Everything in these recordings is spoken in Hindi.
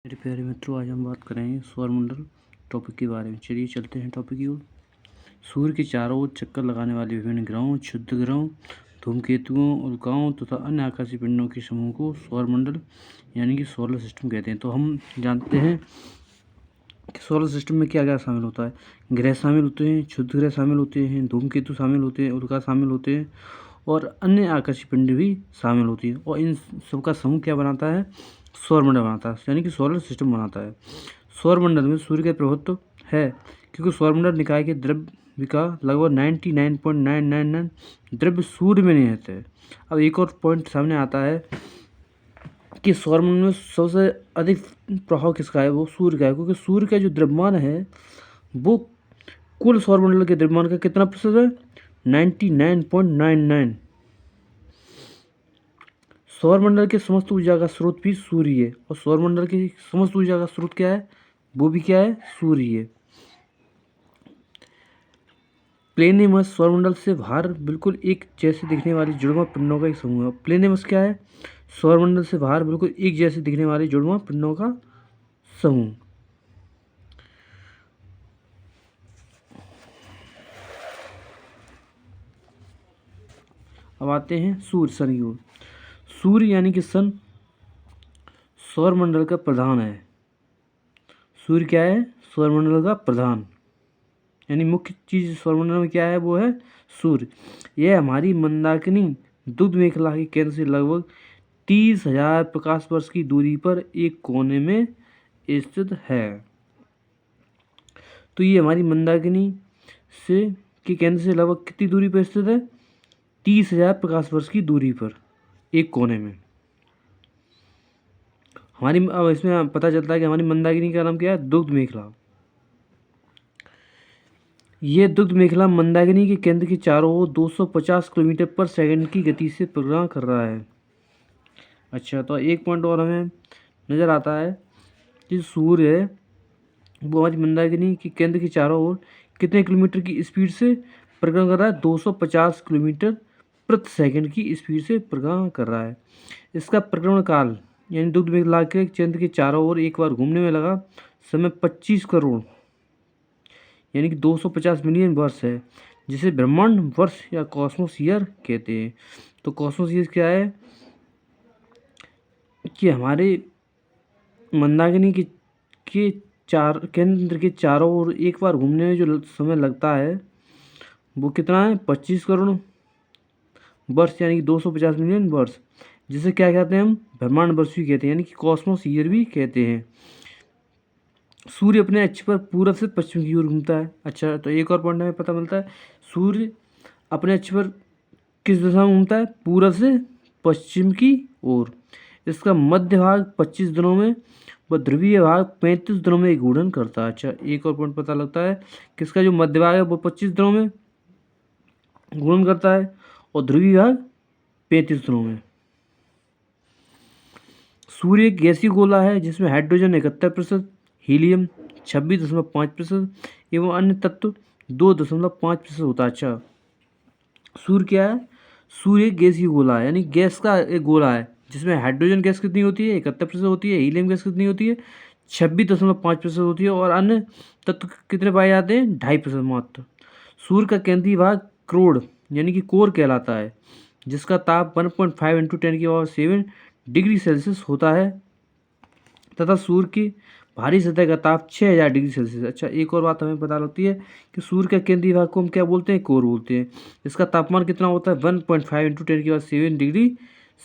मेरे प्यारे मित्रों, आज हम बात करेंगे सौरमंडल टॉपिक के बारे में। चलिए चलते हैं टॉपिक की ओर। सूर्य के चारों ओर चक्कर लगाने वाले विभिन्न ग्रहों, क्षुद्र ग्रहों, धूमकेतुओं, उल्काओं तथा अन्य आकाशीय पिंडों के समूह को सौरमंडल यानी कि सोलर सिस्टम कहते हैं। तो हम जानते हैं कि सोलर सिस्टम में क्या क्या शामिल होता है। ग्रह शामिल होते हैं, क्षुद्र ग्रह शामिल होते हैं, धूमकेतु शामिल होते हैं, उल्का शामिल होते हैं और अन्य आकाशीय पिंड भी शामिल होती है। और इन सबका समूह क्या बनाता है? सौरमंडल बनाता है, यानी कि सोलर सिस्टम बनाता है। सौरमंडल में सूर्य का प्रभुत्व है, क्योंकि सौरमंडल निकाय के द्रव्य का लगभग 99.999 द्रव्य सूर्य में निहित है। अब एक और पॉइंट सामने आता है कि सौरमंडल में सबसे अधिक प्रभाव किसका है? वो सूर्य का है, क्योंकि सूर्य का जो द्रव्यमान है वो कुल सौरमंडल के द्रव्यमान का कितना प्रतिशत है? 99.99। सौरमंडल के समस्त ऊर्जा का स्रोत भी सूर्य है, और सौरमंडल की समस्त ऊर्जा का स्रोत क्या है? वो भी क्या है? सूर्य है। प्लेनेमस सौरमंडल से बाहर बिल्कुल एक जैसे दिखने वाली जुड़वां पिंडों का एक समूह है। प्लेनेमस क्या है? सौरमंडल से बाहर बिल्कुल एक जैसे दिखने वाली जुड़वां पिंडों का समूह। अब आते हैं सूर्य, सन की ओर। सूर्य यानी कि सन सौरमंडल का प्रधान है। सूर्य क्या है? सौरमंडल का प्रधान, यानी मुख्य चीज सौरमंडल में क्या है? वो है सूर्य। यह हमारी मंदाकिनी दुग्ध मेखला के केंद्र से लगभग 30,000 प्रकाश वर्ष की दूरी पर एक कोने में स्थित है। तो ये हमारी मंदाकिनी से के केंद्र से लगभग कितनी दूरी पर स्थित है? 30,000 प्रकाश वर्ष की दूरी पर एक कोने में। हमारी अब इसमें पता चलता है कि हमारी मंदाकिनी का नाम क्या है? दुग्ध मेखला। ये दुग्ध मेखला मंदाकिनी के केंद्र के चारों ओर 250 किलोमीटर पर सेकंड की गति से परिक्रमा कर रहा है। अच्छा, तो एक पॉइंट और हमें नज़र आता है कि सूर्य है वो हमारी मंदाकिनी के केंद्र के चारों ओर कितने किलोमीटर की स्पीड से परिक्रमा कर रहा है? 250 किलोमीटर प्रति सेकंड की स्पीड से परिक्रमा कर रहा है। इसका परिक्रमण काल यानी दुग्ध मेखला के केंद्र के चारों ओर एक बार घूमने में लगा समय 25 करोड़ यानी कि 250 मिलियन वर्ष है, जिसे ब्रह्मांड वर्ष या कॉस्मोस ईयर कहते हैं। तो कॉस्मोस ईयर क्या है? कि हमारे मंदाकिनी के चार केंद्र के चारों ओर एक बार घूमने में जो समय लगता है वो कितना है? 25 करोड़ वर्ष यानी कि 250 मिलियन वर्ष, जिसे क्या कहते हैं हम? ब्रह्मांड वर्ष भी कहते हैं, यानी कि कॉस्मोस ईयर भी कहते हैं। सूर्य अपने अक्ष पर पूरब से पश्चिम की ओर घूमता है। अच्छा, तो एक और पॉइंट हमें पता मिलता है, सूर्य अपने अक्ष पर किस दिशा में घूमता है? पूरब से पश्चिम की ओर। इसका मध्य भाग 25 दिनों में व ध्रुवीय भाग 35 दिनों में घूर्णन करता है। अच्छा, एक और पॉइंट पता लगता है कि इसका जो मध्य भाग है वो 25 दिनों में घूर्णन करता है और ध्रुवीय भाग 35 दिनों में। सूर्य एक गैसीय गोला है जिसमें हाइड्रोजन 71%, हीलियम 26.5% एवं अन्य तत्व 2.5% होता है। अच्छा, सूर्य क्या है? सूर्य एक गैसीय गोला है, यानी गैस का एक गोला है जिसमें हाइड्रोजन गैस कितनी होती है? 71% होती है। हीलियम गैस कितनी होती है? 26.5% होती है। और अन्य तत्व कितने पाए जाते हैं? 2.5% मात्र। सूर्य का केंद्रीय भाग क्रोड यानी कि कोर कहलाता है, जिसका ताप 1.5 इंटू 10⁻7 डिग्री सेल्सियस होता है तथा सूर्य की भारी सतह का ताप 6000 डिग्री सेल्सियस। अच्छा, एक और बात हमें पता लगती है कि सूर्य के केंद्रीय भाग को हम क्या बोलते हैं? कोर बोलते हैं। इसका तापमान कितना होता है? 1.5 इंटू 10⁻7 डिग्री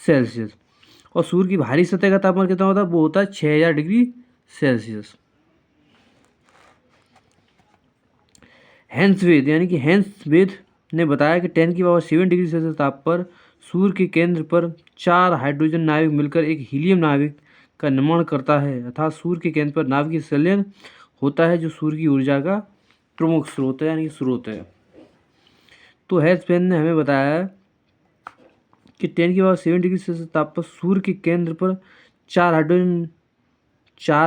सेल्सियस। और सूर्य की भारी सतह का तापमान कितना होता है? वो होता है 6000 डिग्री सेल्सियस। हेंसवेद यानी कि हेंसवेद ने बताया कि 10⁻7 डिग्री सेल्सियस ताप पर सूर्य के केंद्र पर 4 हाइड्रोजन नाविक मिलकर एक हीलियम नाविक का निर्माण करता है, अर्थात सूर्य के केंद्र पर नाभिकीय संलयन होता है, जो सूर्य की ऊर्जा का प्रमुख स्रोत है, यानी कि स्रोत है। तो हेंसवेद ने हमें बताया कि 10⁻7 डिग्री सेल्सियस ताप पर सूर्य के केंद्र पर 4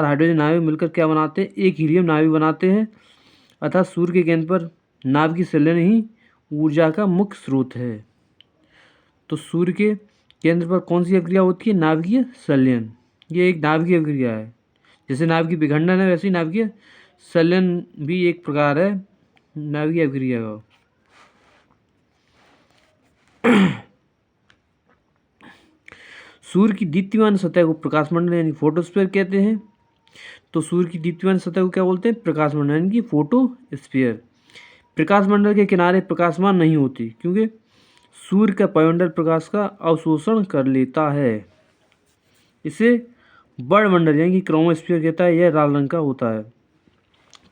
हाइड्रोजन नाविक मिलकर क्या बनाते हैं? एक हीलियम नाविक बनाते हैं, अर्थात सूर्य के केंद्र पर नाभिकीय संलयन ही ऊर्जा का मुख्य स्रोत है। तो सूर्य के केंद्र पर कौन सी अभिक्रिया होती है? नाभिकीय संलयन। ये एक नाभिकीय अभिक्रिया है जैसे नाभिकीय विखंडन है वैसे ही नाभिकीय संलयन भी एक प्रकार है नाभिकीय अभिक्रिया का। सूर्य की दीप्तिमान सतह को प्रकाशमंडल यानी फोटोस्फीयर कहते हैं। तो सूर्य की दीप्तिमान सतह को क्या बोलते हैं? प्रकाशमंडल यानी कि फोटोस्फीयर। प्रकाशमंडल के किनारे प्रकाशमान नहीं होती क्योंकि सूर्य का वायुमंडल प्रकाश का अवशोषण कर लेता है। इसे वर्णमंडल यानी कि क्रोमोस्फीयर कहता है। यह लाल रंग का होता है।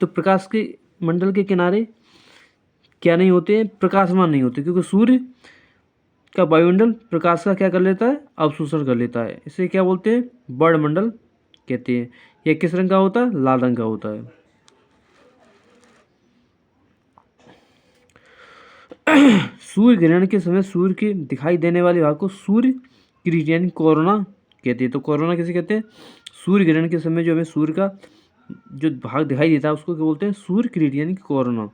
तो प्रकाश के मंडल के किनारे क्या नहीं होते हैं? प्रकाशमान नहीं होते क्योंकि सूर्य का वायुमंडल प्रकाश का क्या कर लेता है? अवशोषण कर लेता है। इसे क्या बोलते हैं? वर्णमंडल कहते हैं। यह किस रंग का होता है? लाल रंग का होता है। सूर्य ग्रहण के समय सूर्य के दिखाई देने वाले भाग को सूर्य किरीट यानी कोरोना कहते हैं। तो कोरोना किसे कहते हैं? सूर्य ग्रहण के समय जो हमें सूर्य का जो भाग दिखाई देता है उसको क्या बोलते हैं? सूर्य किरीट यानी कोरोना।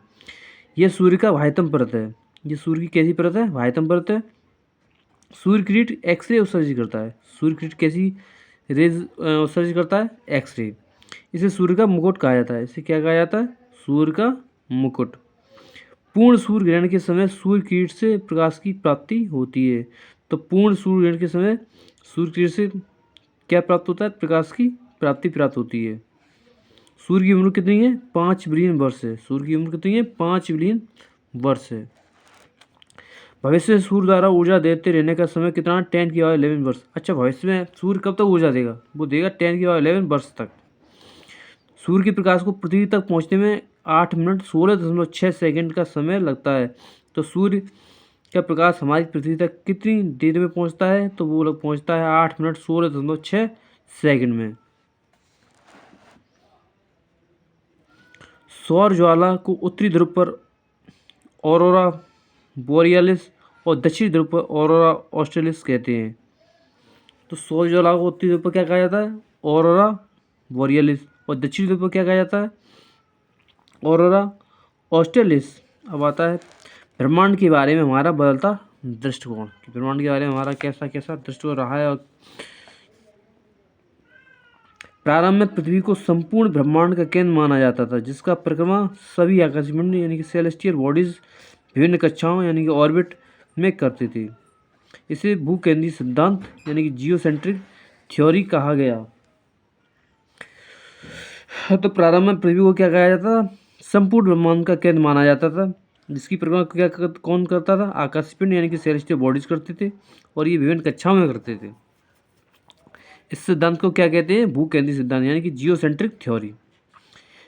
यह सूर्य का बाह्यतम परत है। ये सूर्य की कैसी परत है? बाह्यतम परत है। सूर्य किरीट एक्सरे उत्सर्जित करता है। सूर्य किरीट कैसी रेज उत्सर्जित करता है? एक्सरे। इसे सूर्य का मुकुट कहा जाता है। इसे क्या कहा जाता है? सूर्य का मुकुट। पूर्ण सूर्य ग्रहण के समय सूर्य किरीट से प्रकाश की प्राप्ति होती है। तो पूर्ण सूर्य ग्रहण के समय सूर्य किरीट से क्या प्राप्त होता है? प्रकाश की प्राप्ति प्राप्त होती है। सूर्य की उम्र कितनी है? 5 बिलियन वर्ष है। सूर्य की उम्र कितनी है? 5 बिलियन वर्ष है। भविष्य में सूर्य द्वारा ऊर्जा देते रहने का समय कितना? 10⁻11 वर्ष। अच्छा, भविष्य में सूर्य कब तक ऊर्जा देगा? वो देगा 10⁻11 वर्ष तक। सूर्य के प्रकाश को पृथ्वी तक पहुंचने में 8 मिनट 16.6 सेकंड का समय लगता है। तो सूर्य का प्रकाश हमारी पृथ्वी तक कितनी देर में पहुंचता है? तो वो लोग पहुंचता है 8 मिनट 16.6 सेकंड में। सौर ज्वाला को उत्तरी ध्रुव पर ऑरोरा बोरियालिस और दक्षिणी ध्रुव पर ऑरोरा ऑस्ट्रेलिस कहते हैं। तो सौर ज्वाला को उत्तरी ध्रुव पर क्या कहा जाता है? Aurora borealis. और दक्षिणी ध्रुव पर क्या कहा जाता है? Aurora australis. अब आता है ब्रह्मांड के बारे में हमारा बदलता दृष्टिकोण। ब्रह्मांड के बारे में हमारा कैसा कैसा दृष्टिकोण रहा है। और प्रारंभ में पृथ्वी को संपूर्ण ब्रह्मांड का केंद्र माना जाता था, जिसका परिक्रमा सभी आकाशीय पिंड यानी कि सेलेस्टियल बॉडीज विभिन्न कक्षाओं यानी कि ऑर्बिट में करते थे। इसे भूकेंद्रीय सिद्धांत यानी कि जियोसेंट्रिक थ्योरी कहा गया। तो प्रारंभ में पृथ्वी को क्या कहा जाता था? संपूर्ण ब्रह्मांड का केंद्र माना जाता था, जिसकी परिक्रमा कौन करता था? आकाशीय पिंड यानी कि सेलेस्टियल बॉडीज करते थे, और ये विभिन्न कक्षाओं में करते थे। इस सिद्धांत को क्या कहते हैं? भूकेंद्रीय सिद्धांत यानी कि जियोसेंट्रिक थ्योरी।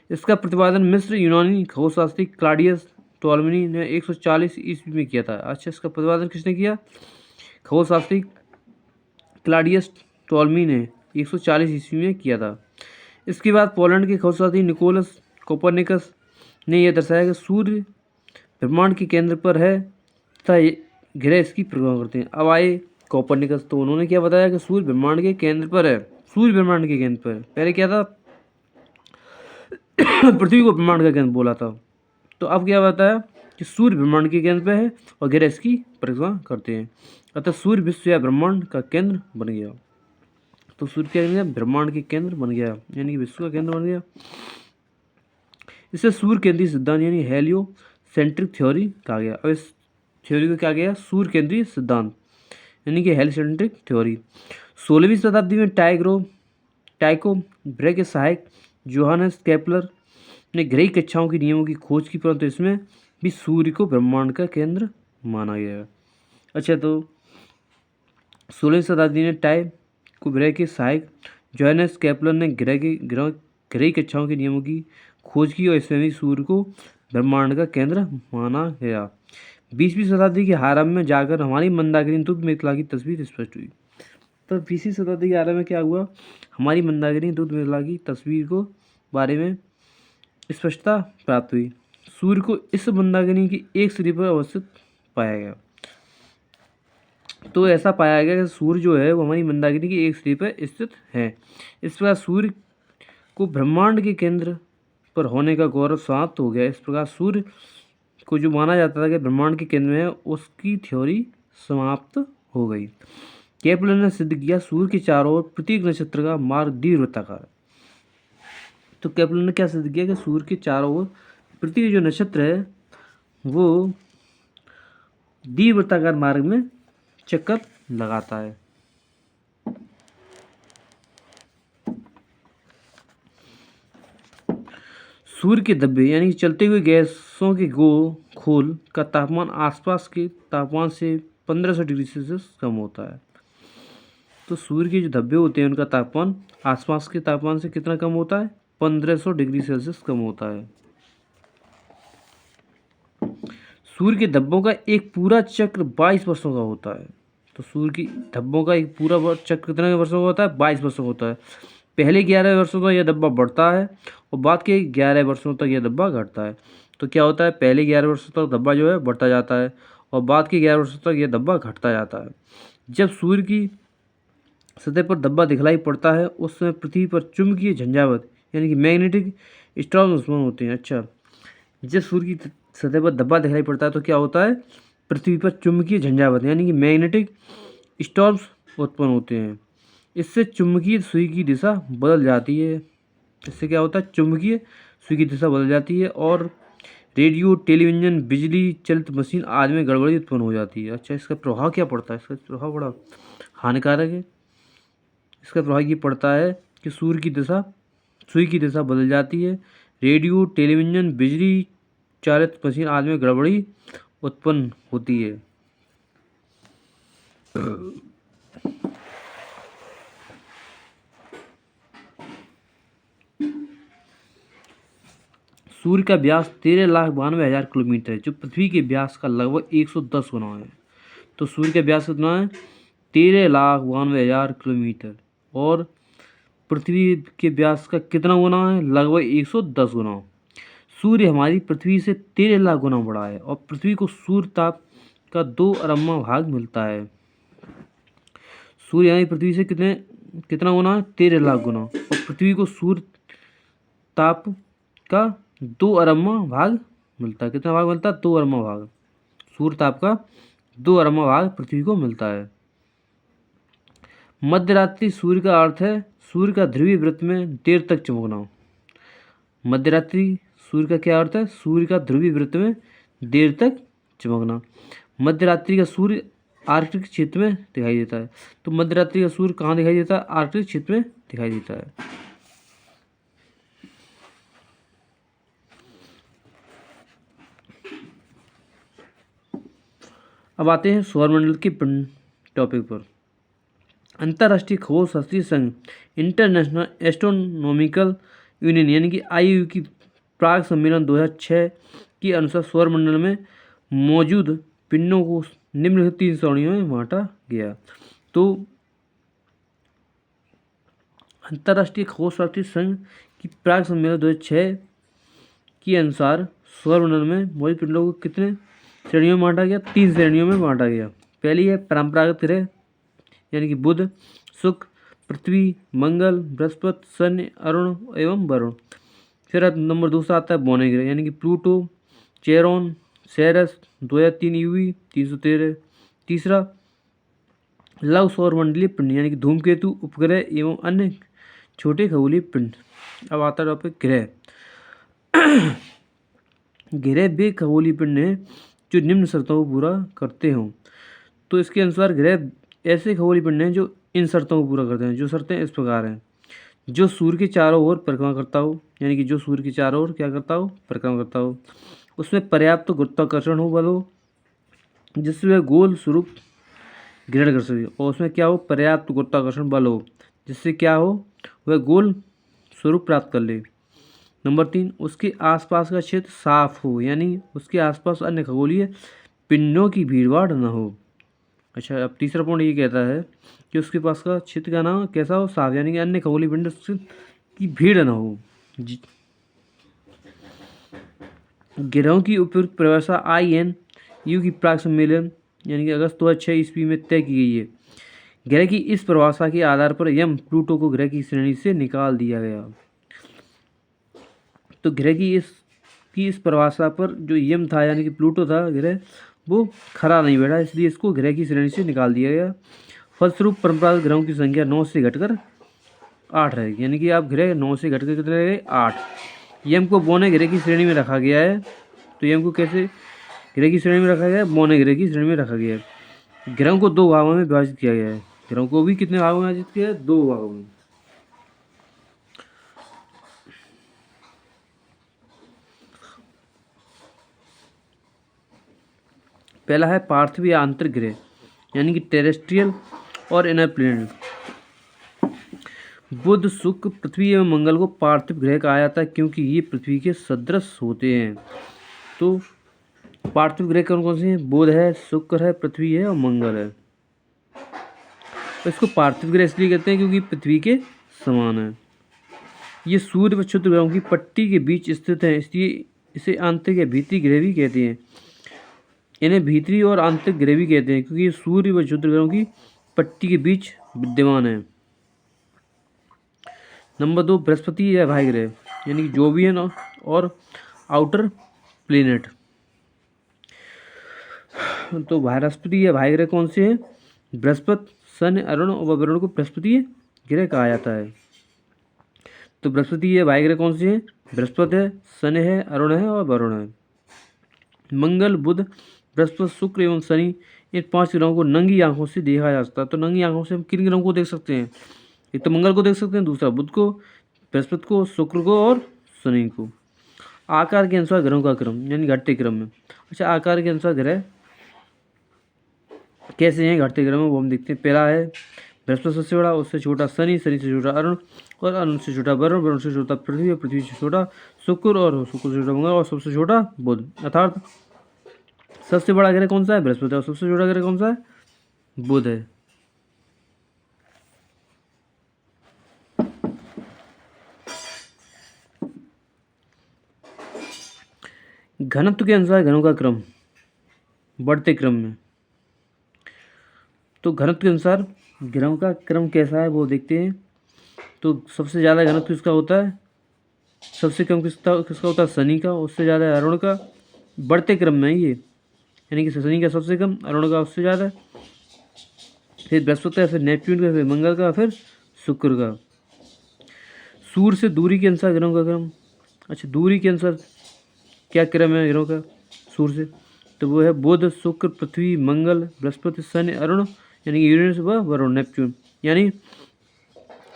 इसका प्रतिपादन मिस्र यूनानी खगोलशास्त्री क्लाडियस टोलेमी ने 140 ईस्वी में किया था। अच्छा, इसका प्रतिपादन किसने किया? खगोलशास्त्री क्लाडियस टोलेमी ने 140 ईस्वी में किया था। इसके बाद पोलैंड के खगोलशास्त्री निकोलस कोपरनिकस ने यह दर्शाया कि सूर्य ब्रह्मांड के केंद्र पर है तथा ग्रह इसकी परिक्रमा करते हैं। अब आए कोपरनिकस, तो उन्होंने क्या बताया कि सूर्य ब्रह्मांड के केंद्र पर है। सूर्य ब्रह्मांड के केंद्र पर है। पहले क्या था? पृथ्वी को ब्रह्मांड का केंद्र बोला था। तो अब क्या बताया कि सूर्य ब्रह्मांड के केंद्र पर है और ग्रह इसकी परिक्रमा करते हैं। अतः सूर्य विश्व या ब्रह्मांड का केंद्र बन गया। तो सूर्य क्या बन गया? ब्रह्मांड के केंद्र बन गया, यानी कि विश्व का केंद्र बन गया। इसे सूर्य केंद्रीय सिद्धांत यानी हेलियोसेंट्रिक थ्योरी कहा गया। अब इस थ्योरी को क्या गया? सूर्य केंद्रीय सिद्धांत यानी कि हेलियोसेंट्रिक थ्योरी। 16वीं शताब्दी में टाइको ब्रे के सहायक जोहानस केपलर ने ग्रही कक्षाओं के नियमों की खोज की, परंतु इसमें भी सूर्य को ब्रह्मांड का केंद्र माना गया। अच्छा, तो 16वीं शताब्दी में टाइको ब्रे के सहायक जोहानस केपलर ने ग्रही कक्षाओं के नियमों की खोज की और इसमें भी सूर्य को ब्रह्मांड का केंद्र माना गया। 20वीं शताब्दी के आरंभ में जाकर हमारी मंदाकिनी दूध मेखला की तस्वीर स्पष्ट हुई। तो 20वीं शताब्दी के आरंभ में क्या हुआ? हमारी मंदाकिनी दूध मेखला की तस्वीर को बारे में स्पष्टता प्राप्त हुई। सूर्य को इस मंदाकिनी की एक सिरे पर अवस्थित पाया गया। तो ऐसा पाया गया कि सूर्य जो है वो हमारी मंदाकिनी की एक सिरे पर स्थित है। इस प्रकार सूर्य को ब्रह्मांड के केंद्र पर होने का गौरव समाप्त हो गया। इस प्रकार सूर्य को जो माना जाता था कि ब्रह्मांड के केंद्र में है, उसकी थ्योरी समाप्त हो गई। केपलर ने सिद्ध किया सूर्य के चारों ओर प्रत्येक नक्षत्र का मार्ग दीर्घवृत्ताकार है। तो केपलर ने क्या सिद्ध किया कि सूर्य के चारों ओर पृथ्वी जो नक्षत्र है वो द्विवृत्ताकार मार्ग में चक्कर लगाता है। सूर्य के धब्बे यानी कि चलते हुए गैसों के खोल का तापमान आसपास के तापमान से 1500 डिग्री सेल्सियस कम होता है। तो सूर्य के जो धब्बे होते हैं उनका तापमान आसपास के तापमान से कितना कम होता है? 1500 डिग्री सेल्सियस कम होता है। सूर्य के धब्बों का एक पूरा चक्र 22 वर्षों का होता है। तो सूर्य की धब्बों का एक पूरा चक्र कितने वर्षों का होता है? 22 वर्षों का होता है। पहले 11 वर्षों तक यह धब्बा बढ़ता है और बाद के 11 वर्षों तक यह धब्बा घटता है। तो क्या होता है? पहले 11 वर्षों तक धब्बा जो है बढ़ता जाता है और बाद के 11 वर्षों तक यह धब्बा घटता जाता है। जब सूर्य की सतह पर धब्बा दिखलाई पड़ता है उस समय पृथ्वी पर चुंबकीय झंझावात यानी कि मैग्नेटिक स्टॉर्म उत्पन्न होते हैं। अच्छा, जब सूर्य की सतह पर धब्बा दिखलाई पड़ता है तो क्या होता है? पृथ्वी पर चुंबकीय झंझावात यानी कि मैग्नेटिक स्टॉर्म्स उत्पन्न होते हैं। इससे चुंबकीय सुई की दिशा बदल जाती है। इससे क्या होता है? चुंबकीय सुई की दिशा बदल जाती है और रेडियो, टेलीविजन, बिजली चलित मशीन आदि में गड़बड़ी उत्पन्न हो जाती है। अच्छा, इसका प्रभाव क्या पड़ता है? इसका प्रभाव बड़ा हानिकारक है। इसका प्रभाव ये पड़ता है कि सूर्य की दिशा सुई की दिशा बदल जाती है। रेडियो, टेलीविजन, बिजली चालित मशीन आदि में गड़बड़ी उत्पन्न होती है। सूर्य का व्यास 13,92,000 किलोमीटर है, जो पृथ्वी के व्यास का लगभग 110 गुना है। तो सूर्य का व्यास कितना है? 13,92,000 किलोमीटर और पृथ्वी के व्यास का कितना गुना है? लगभग 110 गुना। सूर्य हमारी पृथ्वी से 13 लाख गुना बड़ा है और पृथ्वी को सूर्य ताप का 2 अरबवां भाग मिलता है। सूर्य हमारी पृथ्वी से कितना गुना है? 13 लाख गुना और पृथ्वी को सूर्य ताप का 2 अरबवां भाग मिलता है। कितना भाग मिलता है? 2 अरबवां भाग। सूर्य ताप का 2 अरबवां भाग पृथ्वी को मिलता है। मध्यरात्रि सूर्य का अर्थ है सूर्य का ध्रुवीय वृत्त में देर तक चमकना। मध्यरात्रि सूर्य का क्या अर्थ है? सूर्य का ध्रुवीय वृत्त में देर तक चमकना। मध्यरात्रि का सूर्य आर्कटिक क्षेत्र में दिखाई देता है। तो मध्यरात्रि का सूर्य कहाँ दिखाई देता है? आर्कटिक क्षेत्र में दिखाई देता है। अब आते हैं सौरमंडल के टॉपिक पर। अंतर्राष्ट्रीय खगोलशास्त्रीय संघ इंटरनेशनल एस्ट्रोनॉमिकल यूनियन यानी कि IAU की प्राग सम्मेलन 2006 के अनुसार सौरमंडल में मौजूद पिंडों को निम्नलिखित 3 श्रेणियों में बांटा गया। तो अंतर्राष्ट्रीय खगोलशास्त्रीय संघ की प्राग सम्मेलन 2006 के अनुसार सौरमंडल में मौजूद पिंडों को कितने श्रेणियों में बांटा गया? 3 श्रेणियों में बांटा गया। पहली है परंपरागत ग्रह यानी कि बुध, शुक्र, पृथ्वी, मंगल, बृहस्पति, शनि, अरुण एवं वरुण। फिर नंबर 2 आता है बौने ग्रह यानी कि प्लूटो, चेरॉन, सेरस, 2003 यूवी, 313। तीसरा लघु सौरमंडलीय पिंड यानी कि धूमकेतु, उपग्रह एवं अन्य छोटे खगोलीय पिंड। अब आता है टॉपिक ग्रह। ग्रह वे खगोलीय पिंड हैं जो निम्न शर्तों को पूरा करते हों। तो इसके अनुसार ग्रह ऐसे खगोलीय पिंड हैं जो इन शर्तों को पूरा करते हैं। जो शर्तें इस प्रकार हैं: जो सूर्य के चारों ओर परिक्रमा करता हो यानी कि जो सूर्य के चारों ओर क्या करता हो? परिक्रमा करता हो। उसमें पर्याप्त गुरुत्वाकर्षण हो, बल हो जिससे वह गोल स्वरूप ग्रहण कर सके। और उसमें क्या हो? पर्याप्त गुरुत्वाकर्षण बल हो जिससे क्या हो? वह गोल स्वरूप प्राप्त कर ले। नंबर 3, उसके आसपास का क्षेत्र साफ हो यानी उसके आसपास अन्य खगोलीय पिंडों की भीड़भाड़ न हो। अच्छा, अब तीसरा पॉइंट ये कहता है कि उसके पास का क्षेत्र का नाम कैसा हो? साफ, यानी कि अन्य खगोलीय पिंड की भीड़ न हो। ग्रहों की उपयुक्त परिभाषा INU की प्राग सम्मेलन यानी कि अगस्त 2006 ईस्वी में तय की गई है। ग्रह की इस परिभाषा के आधार पर यम प्लूटो को ग्रह की श्रेणी से निकाल दिया गया। तो ग्रह की इस परिभाषा पर जो यम था यानी कि प्लूटो था ग्रह, वो खरा नहीं बैठा, इसलिए इसको ग्रह की श्रेणी से निकाल दिया गया। फलस्वरूप परंपरागत ग्रहों की संख्या 9 से घटकर 8 रहेगी, यानी कि आप ग्रह 9 से घट के कितने रह गए 8। ये हमको बौने ग्रह की श्रेणी में रखा गया है। तो ये हमको कैसे ग्रह की श्रेणी में रखा गया है? बौने ग्रह की श्रेणी में रखा गया है। ग्रहों को 2 भागों में विभाजित किया गया है। ग्रहों को भी कितने भागों में विभाजित किया है? 2 भागों में। पहला है पार्थिव या आंतरिक ग्रह, यानी कि टेरेस्ट्रियल और इनर प्लैनेट। बुध, शुक्र, पृथ्वी एवं मंगल को पार्थिव ग्रह कहा जाता है क्योंकि ये पृथ्वी के सदृश होते हैं। तो पार्थिव ग्रह कौन कौन से हैं? बुध है, शुक्र है, पृथ्वी है और मंगल है। तो इसको पार्थिव ग्रह इसलिए कहते हैं क्योंकि पृथ्वी के समान है। ये सूर्य व क्षुद्र ग्रहों की पट्टी के बीच स्थित है, इसलिए इसे आंतरिक या भीतरी ग्रह भी कहते हैं। इन्हें भीतरी और आंतरिक ग्रह भी कहते हैं क्योंकि ये सूर्य व क्षुद्र ग्रहों की पट्टी के बीच विद्यमान है। नंबर 2, बृहस्पति या भाई ग्रह, यानी कि जोवियन और आउटर प्लेनेट। तो बृहस्पति या भाई ग्रह कौन से हैं? बृहस्पति, शनि, अरुण और वरुण को बृहस्पति ग्रह कहा जाता है। तो बृहस्पति या भाई ग्रह कौन से हैं? बृहस्पति है, शनि है, अरुण है और वरुण है। मंगल, बुध, बृहस्पति, शुक्र एवं शनि, इन 5 ग्रहों को नंगी आंखों से देखा जा सकता है। तो नंगी आंखों से हम किन ग्रहों को देख सकते हैं? एक तो मंगल को देख सकते हैं, दूसरा बुध को, बृहस्पति को, शुक्र को और शनि को। आकार के अनुसार ग्रहों का क्रम, यानी घटते क्रम में। अच्छा, आकार के अनुसार ग्रह कैसे हैं घटते क्रम में, वो हम देखते हैं। पहला है बृहस्पति सबसे बड़ा, उससे छोटा शनि, शनि से छोटा अरुण और अरुण से छोटा वरुण, वरुण से छोटा पृथ्वी और पृथ्वी से छोटा शुक्र और शुक्र से छोटा मंगल और सबसे छोटा बुध। अर्थात सबसे बड़ा ग्रह कौन सा है? बृहस्पति। और सबसे छोटा ग्रह कौन सा है? बुध है। घनत्व के अनुसार ग्रहों का क्रम बढ़ते क्रम में। तो घनत्व के अनुसार ग्रहों का क्रम कैसा है वो देखते हैं। तो सबसे ज़्यादा घनत्व इसका होता है, सबसे कम किसका होता है? शनि का, उससे ज़्यादा है अरुण का। बढ़ते क्रम में ये, यानी कि शनि का सबसे कम, अरुण का उससे ज़्यादा, फिर बृहस्पति का, फिर नेपच्यून का, फिर मंगल का, फिर शुक्र का। सूर्य से दूरी के अनुसार ग्रहों का क्रम। अच्छा, दूरी के अनुसार क्या क्रम है ग्रहों का सूर्य से? तो वो है बुध, शुक्र, पृथ्वी, मंगल, बृहस्पति, शनि, अरुण, यानी कि यूरेनस व वरुण, नेपच्यून। यानी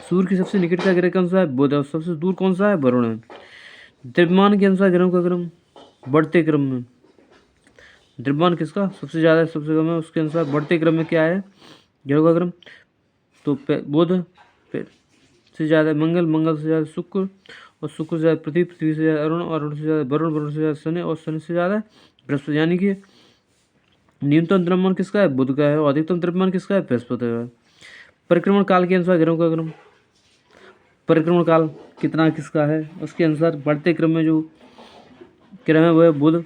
सूर्य के सबसे निकट का ग्रह कौन सा है? बुध, और सबसे दूर कौन सा है? वरुण है। द्रव्यमान के अनुसार ग्रहों का क्रम बढ़ते क्रम में। द्रव्यमान किसका सबसे ज़्यादा है, सबसे कम है, उसके अनुसार बढ़ते क्रम में क्या है ग्रहों का क्रम? तो बुध से ज़्यादा मंगल, मंगल से ज़्यादा शुक्र और शुक्र से ज़्यादा पृथ्वी, पृथ्वी से ज़्यादा अरुण और अरुण से ज़्यादा वरुण, वरुण से ज़्यादा शनि और शनि से ज़्यादा बृहस्पति। यानी कि न्यूनतम द्रव्यमान किसका है? बुध का है और अधिकतम द्रव्यमान किसका है? बृहस्पति का। परिक्रमण काल के अनुसार ग्रहों का क्रम। परिक्रमण काल कितना किसका है उसके अनुसार बढ़ते क्रम में जो क्रम है वो है बुध,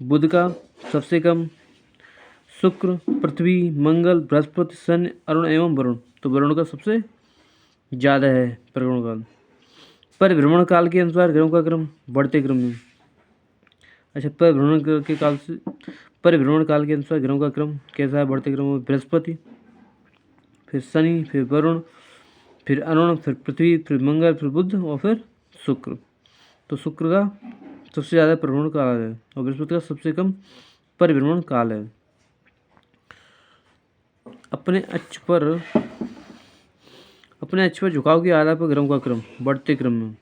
बुध का सबसे कम, शुक्र, पृथ्वी, मंगल, बृहस्पति, शनि, अरुण एवं वरुण। तो वरुण का सबसे ज़्यादा है परिक्रमण काल। परिभ्रमण काल के अनुसार ग्रहों का क्रम बढ़ते क्रम में। अच्छा, परिभ्रमण काल के अनुसार ग्रहों का क्रम कैसा है बढ़ते क्रम में? बृहस्पति, फिर शनि, फिर वरुण, फिर अरुण, फिर पृथ्वी, फिर मंगल, फिर बुध और फिर शुक्र। तो शुक्र का सबसे ज़्यादा परिभ्रमण काल है और बृहस्पति का सबसे कम परिभ्रमण काल है। अपने अक्ष पर झुकाव के आधार पर ग्रहों का क्रम बढ़ते क्रम में।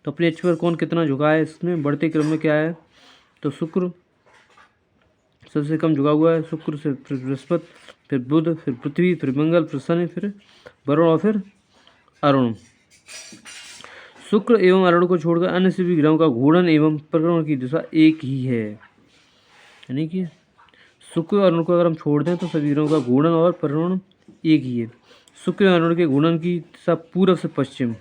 तो अपने अक्ष पर कौन कितना झुका है इसमें बढ़ते क्रम में क्या है? तो शुक्र सबसे कम झुका हुआ है, शुक्र से फिर बृहस्पति, फिर बुध, फिर पृथ्वी, फिर मंगल, फिर शनि, फिर वरुण और फिर अरुण। शुक्र एवं अरुण को छोड़कर अन्य सभी ग्रहों का घूर्णन एवं परिक्रमण की दिशा एक ही है। यानी कि शुक्र और अरुण को अगर हम छोड़ दें तो सभी ग्रहों का घूर्णन और परिक्रमण एक ही है। शुक्र और अरुण के घूर्णन की दिशा पूर्व से पश्चिम।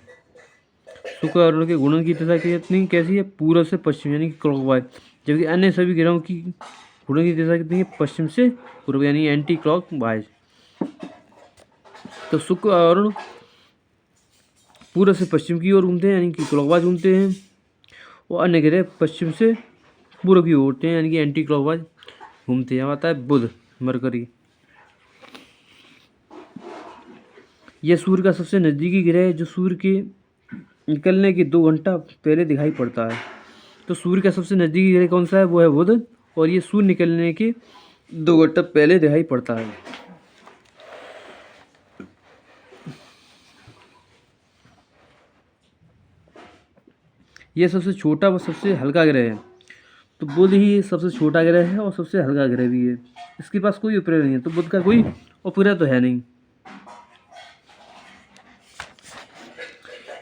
शुक्र और अरुण के घूर्णन की दिशा कितनी कैसी है? पूर्व से पश्चिम, यानी कि क्लॉकवाइज। जबकि अन्य सभी ग्रहों की घूर्णन की दिशा कितनी है? पश्चिम से पूर्व, यानी एंटी क्लॉकवाइज। तो शुक्र और अरुण पूर्व से पश्चिम की ओर घूमते हैं, यानी कि क्लॉकवाइज घूमते हैं, और अन्य ग्रह पश्चिम से पूर्व की ओर होते हैं, यानी कि एंटी क्लॉकवाइज घूमते हैं। आता है बुध, मरकरी। यह सूर्य का सबसे नज़दीकी ग्रह है जो सूर्य के निकलने के 2 घंटा पहले दिखाई पड़ता है। तो सूर्य का सबसे नज़दीकी ग्रह कौन सा है? वो है बुध, और ये सूर्य निकलने के 2 घंटा पहले दिखाई पड़ता है। यह सबसे छोटा व सबसे हल्का ग्रह है। तो बुध ही सबसे छोटा ग्रह है और सबसे हल्का ग्रह भी है। इसके पास कोई उपग्रह नहीं है, तो बुध का कोई उपग्रह तो है नहीं।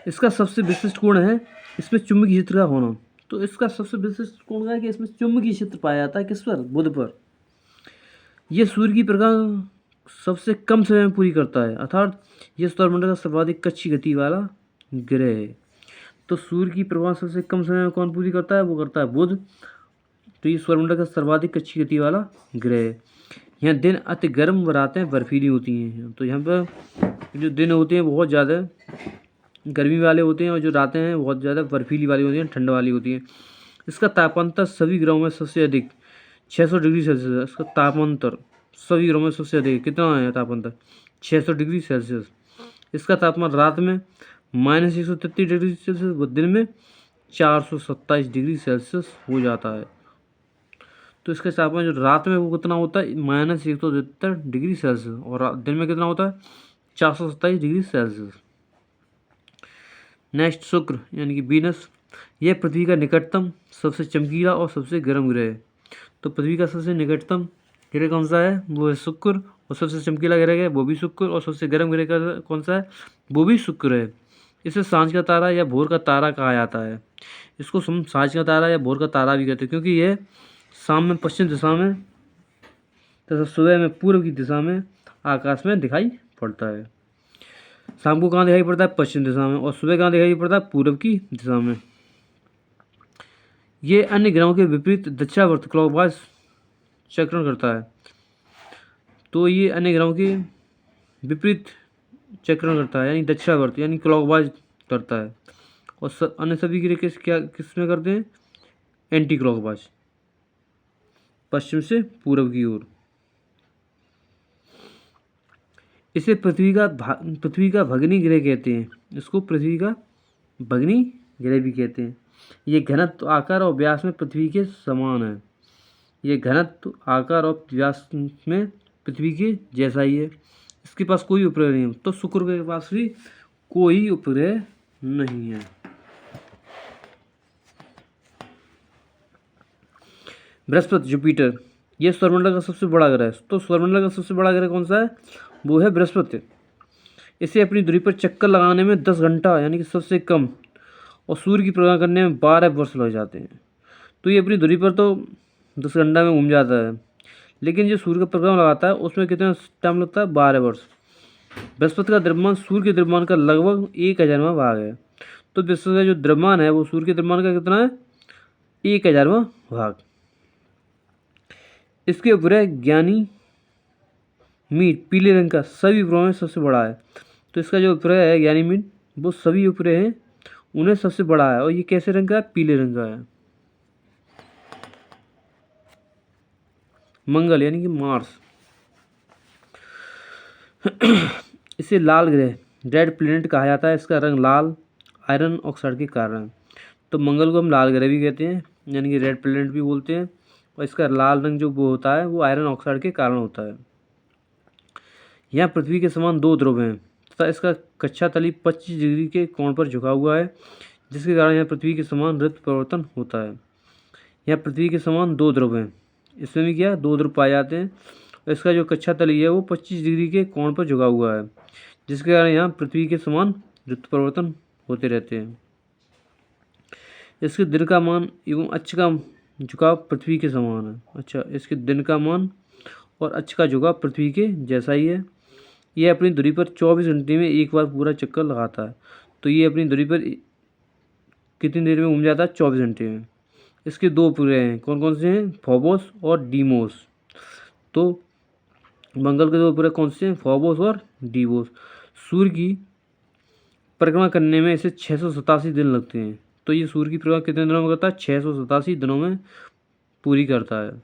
इसका सबसे विशिष्ट गुण है इसमें चुंबकीय क्षेत्र का होना। तो इसका सबसे विशिष्ट गुण है कि इसमें चुंबकीय क्षेत्र पाया जाता है। किस पर? बुध पर। यह सूर्य की प्रकाश सबसे कम समय में पूरी करता है, अर्थात यह सौरमंडल का सर्वाधिक कच्ची गति वाला ग्रह है। तो सूर्य की प्रकाश सबसे कम समय में कौन पूरी करता है? वो करता है बुध। तो ये सौरमंडल का सर्वाधिक कच्ची गति वाला ग्रह है। यहाँ दिन अति गर्म व रातें बर्फीली होती हैं। तो यहाँ पर जो दिन होते हैं बहुत ज़्यादा गर्मी वाले होते हैं और जो रातें हैं बहुत ज़्यादा बर्फीली वाली होती हैं, ठंड वाली होती हैं। इसका तापांतर सभी ग्रहों में सबसे अधिक 600 डिग्री सेल्सियस है। इसका तापांतर सभी ग्रहों में सबसे अधिक कितना है? तापांतर 600 डिग्री सेल्सियस। इसका तापमान रात में -133 डिग्री सेल्सियस व दिन में 427 डिग्री सेल्सियस हो जाता है। तो इसके तापमान जो रात में वो कितना होता है? -173 डिग्री सेल्सियस, और दिन में कितना होता है? 427 डिग्री सेल्सियस। नेक्स्ट शुक्र यानी कि वीनस, यह पृथ्वी का निकटतम सबसे चमकीला और सबसे गर्म ग्रह है। तो पृथ्वी का सबसे निकटतम ग्रह कौन सा है? वो है शुक्र, और सबसे चमकीला ग्रह है वो भी शुक्र, और सबसे गर्म ग्रह का कौन सा है? वो भी शुक्र है। इसे सांझ का तारा या भोर का तारा कहा जाता है। इसको हम सांझ का तारा या भोर का तारा भी कहते हैं, क्योंकि यह शाम में पश्चिम दिशा में तथा सुबह में पूर्व की दिशा में आकाश में दिखाई पड़ता है। शाम को कहाँ दिखाई पड़ता है? पश्चिम दिशा में, और सुबह कहाँ दिखाई पड़ता है? पूर्व की दिशा में। ये अन्य ग्रहों के विपरीत दक्षिणावर्त क्लॉकवाइज चक्रण करता है। तो ये अन्य ग्रहों के विपरीत चक्रण करता है, यानी दक्षिणावर्त यानी क्लॉकवाइज करता है। और अन्य सभी ग्रह किस में करते हैं? एंटी क्लॉकवाइज, पश्चिम से पूर्व की ओर। इसे पृथ्वी का भगनी ग्रह कहते हैं। इसको पृथ्वी का भगनी ग्रह भी कहते हैं। ये घनत्व, आकार और व्यास में पृथ्वी के समान है। ये घनत्व, आकार और व्यास में पृथ्वी के जैसा ही है। इसके पास कोई उपग्रह नहीं है। तो शुक्र के पास भी कोई उपग्रह नहीं है। बृहस्पति, जुपिटर, यह सौरमंडल का सबसे बड़ा ग्रह है। तो सौरमंडल का सबसे बड़ा ग्रह कौन सा है? वो है बृहस्पति। इसे अपनी दूरी पर चक्कर लगाने में 10 घंटा यानी कि सबसे कम, और सूर्य की परिक्रमा करने में 12 वर्ष लग जाते हैं। तो ये अपनी दूरी पर तो 10 घंटा में घूम जाता है, लेकिन जो सूर्य का परिक्रमा लगाता है उसमें कितना टाइम लगता है? 12 वर्ष। बृहस्पति का द्रव्यमान सूर्य के द्रव्यमान का लगभग 1000वां भाग है। तो बृहस्पति का जो द्रव्यमान है वो सूर्य के द्रव्यमान का कितना है? 1000वां भाग। इसके उपग्रह ज्ञानी मीट पीले रंग का सभी उपग्रहों में सबसे बड़ा है। तो इसका जो उपग्रह है ज्ञानी मीट, वो सभी उपग्रह हैं उन्हें सबसे बड़ा है, और ये कैसे रंग का है? पीले रंग का है। मंगल यानी कि मार्स, इसे लाल ग्रह रेड प्लैनेट कहा जाता है। इसका रंग लाल आयरन ऑक्साइड के कारण। तो मंगल को हम लाल ग्रह भी कहते हैं, यानी कि रेड प्लैनेट भी बोलते हैं, और इसका लाल रंग जो वो होता है वो आयरन ऑक्साइड के कारण होता है। यहाँ पृथ्वी के समान 2 ध्रुव हैं तथा इसका कक्षा तली 25 डिग्री के कोण पर झुका हुआ है, जिसके कारण यहाँ पृथ्वी के समान ऋतु परिवर्तन होता है। यहाँ पृथ्वी के समान 2 ध्रुव हैं, इसमें भी क्या 2 ध्रुव पाए जाते हैं, और इसका जो कक्षा तली है वो 25 डिग्री के कोण पर झुका हुआ है, जिसके कारण यहाँ पृथ्वी के समान ऋतु परिवर्तन होते रहते हैं। इसके दिन का मान एवं अक्ष का झुकाव पृथ्वी के समान है। अच्छा, इसके दिन का मान और अक्ष का झुकाव पृथ्वी के जैसा ही है। यह अपनी दूरी पर 24 घंटे में एक बार पूरा चक्कर लगाता है। तो ये अपनी दूरी पर कितनी देर में घूम जाता है? 24 घंटे में। इसके 2 उपग्रह हैं, कौन कौन से हैं? फोबोस और डीमोस। तो मंगल के 2 उपग्रह कौन से हैं? फोबोस और डीमोस। सूर्य की परिक्रमा करने में इसे 687 दिन लगते हैं। तो ये सूर्य की परिक्रमा कितने दिनों में करता है? 687 दिनों में पूरी करता है।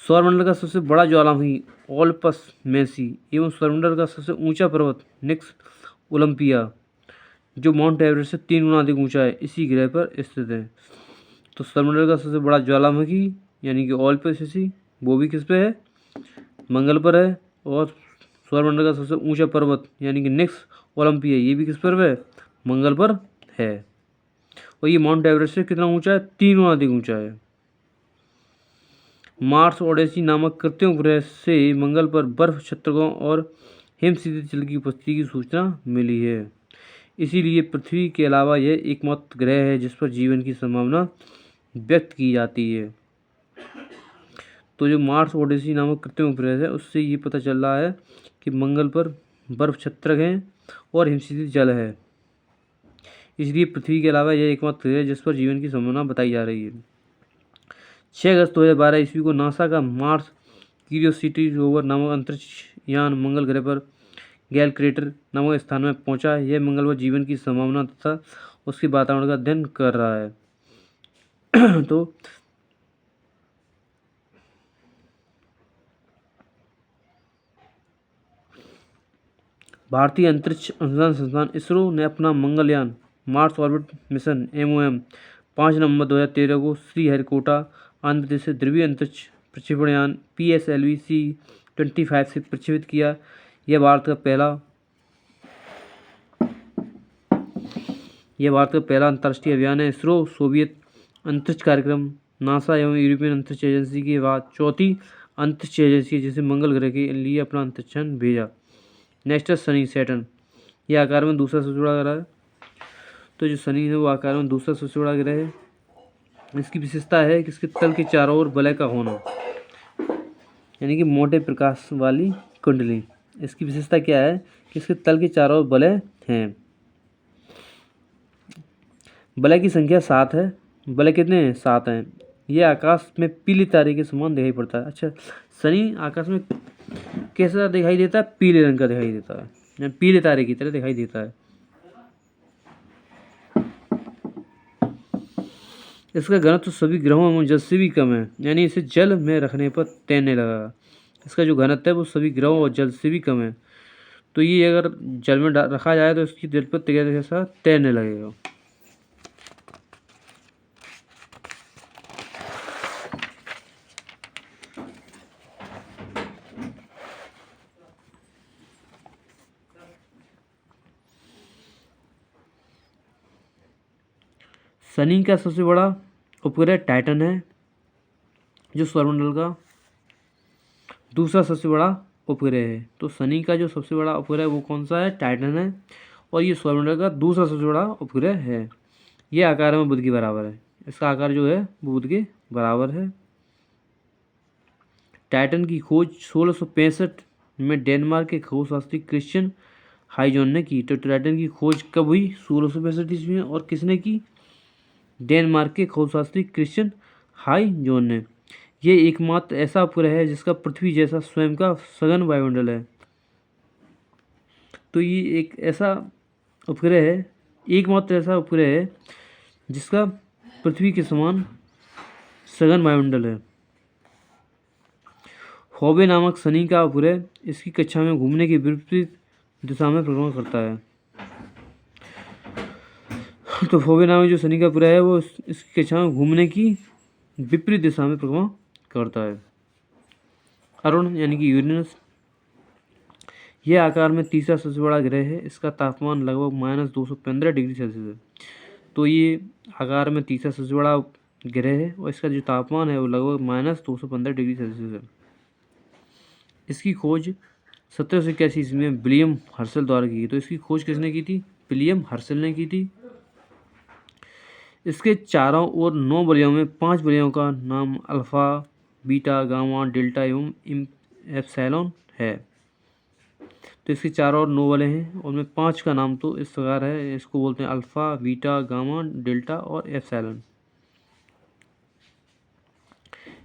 सौरमंडल का सबसे बड़ा ज्वालामुखी ओलपस मेसी एवं सौरमंडल का सबसे ऊंचा पर्वत निक्स ओलंपिया जो माउंट एवरेस्ट से 3 गुना अधिक ऊंचा है, इसी ग्रह पर स्थित है। तो सौरमंडल का सबसे बड़ा ज्वालामुखी यानी कि ओलपस मेसी वो भी किस पे है, मंगल पर है। और सौरमंडल का सबसे ऊंचा पर्वत यानी कि निक्स ओलंपिया ये भी किस पर है, मंगल पर है। और ये माउंट एवरेस्ट से कितना ऊंचा है, 3 गुना अधिक ऊंचा है। मार्स ओडेसी नामक कृत्रिम उपग्रह से मंगल पर बर्फ छत्रकों और हिमशीतल जल की उपस्थिति की सूचना मिली है। इसीलिए पृथ्वी के अलावा यह एकमात्र ग्रह है जिस पर जीवन की संभावना व्यक्त की जाती है। तो जो मार्स ओडेसी नामक कृत्रिम उपग्रह है उससे ये पता चल रहा है कि मंगल पर बर्फ छत्रक हैं और हिमशीतल जल है, इसलिए पृथ्वी के अलावा यह एकमात्र ग्रह है जिस पर जीवन की संभावना बताई जा रही है। 6 अगस्त 2012 ईस्वी को नासा का मार्स क्यूरियोसिटी रोवर नामक अंतरिक्ष यान मंगल ग्रह पर गैल क्रेटर नामक स्थान में पहुंचा। यह मंगल पर जीवन की संभावना तथा उसके वातावरण का अध्ययन कर रहा है। तो भारतीय अंतरिक्ष अनुसंधान संस्थान इसरो ने अपना Mangalyaan Mars orbit mission MOM 5 नवंबर 2013 को श्रीहरिकोटा आंध्र प्रदेश से ध्रुवीय अंतरिक्ष प्रक्षेपण यान PSLV-C-25 से प्रक्षेपित किया। यह भारत का पहला अंतर्राष्ट्रीय अभियान है। इसरो सोवियत अंतरिक्ष कार्यक्रम नासा एवं यूरोपियन अंतरिक्ष एजेंसी के बाद चौथी अंतरिक्ष एजेंसी है जिसे मंगल ग्रह के लिए अपना अंतरिक्षयान भेजा। नेक्स्ट है शनि सैटर्न, यह आकार में दूसरा सबसे बड़ा ग्रह है। तो जो शनि है वो आकार में दूसरा सबसे बड़ा ग्रह है। इसकी विशेषता है कि इसके तल के चारों ओर वलय का होना, यानी कि मोटे प्रकाश वाली कुंडली। इसकी विशेषता क्या है कि इसके तल के चारों ओर वलय हैं। वलय की संख्या 7 है। वलय कितने हैं, 7 हैं। यह आकाश में पीले तारे के समान दिखाई पड़ता है। अच्छा, शनि आकाश में कैसा दिखाई देता है, पीले रंग का दिखाई देता है, पीले तारे की तरह दिखाई देता है। इसका घनत्व तो सभी ग्रहों एवं जल से भी कम है, यानी इसे जल में रखने पर तैरने लगा। इसका जो घनत्व है वो सभी ग्रहों और जल से भी कम है। तो ये अगर जल में रखा जाए तो इसकी जल पर के साथ तैरने लगेगा। शनि का सबसे बड़ा उपग्रह टाइटन है, जो सौरमंडल का दूसरा सबसे बड़ा उपग्रह है। तो शनि का जो सबसे बड़ा उपग्रह वो कौन सा है, टाइटन है। और ये सौरमंडल का दूसरा सबसे बड़ा उपग्रह है। ये आकार में बुध के बराबर है। इसका आकार जो है वो बुध के बराबर है। टाइटन की खोज 1665 में डेनमार्क के खगोलशास्त्री क्रिश्चियन हाइजोन ने की। तो टाइटन की खोज कब हुई, 1665 ईस्वी में। और किसने की, डेनमार्क के खगोलशास्त्री क्रिश्चियन हाइजोन ने। यह एकमात्र ऐसा उपग्रह है जिसका पृथ्वी जैसा स्वयं का सघन वायुमंडल है। तो ये एक ऐसा उपग्रह है, एकमात्र ऐसा उपग्रह है जिसका पृथ्वी के समान सघन वायुमंडल है। हॉबे नामक शनि का उपग्रह इसकी कक्षा में घूमने की विपरीत दिशा में परिक्रमा करता है। तो हॉबे नामक जो शनि का उपग्रह है वो इसकी कक्षा में घूमने की विपरीत दिशा में परिक्रमा करता है। अरुण यानी कि यूरेनस, यह आकार में तीसरा सबसे बड़ा ग्रह है। इसका तापमान लगभग -215 डिग्री सेल्सियस है। तो ये आकार में तीसरा सबसे बड़ा ग्रह है और इसका जो तापमान है वो लगभग -215 डिग्री सेल्सियस है। इसकी खोज 1781 ईस्वी में विलियम हर्शल द्वारा की। तो इसकी खोज किसने की थी, विलियम हर्शल ने की थी। इसके चारों ओर 9 वलयों में 5 वलयों का नाम अल्फा, बीटा, गामा, डेल्टा एवं एप्सिलॉन है। तो इसके चारों ओर 9 वलय हैं, उनमें 5 का नाम तो इस प्रकार है। इसको बोलते हैं अल्फा, बीटा, गामा, डेल्टा और एप्सिलॉन।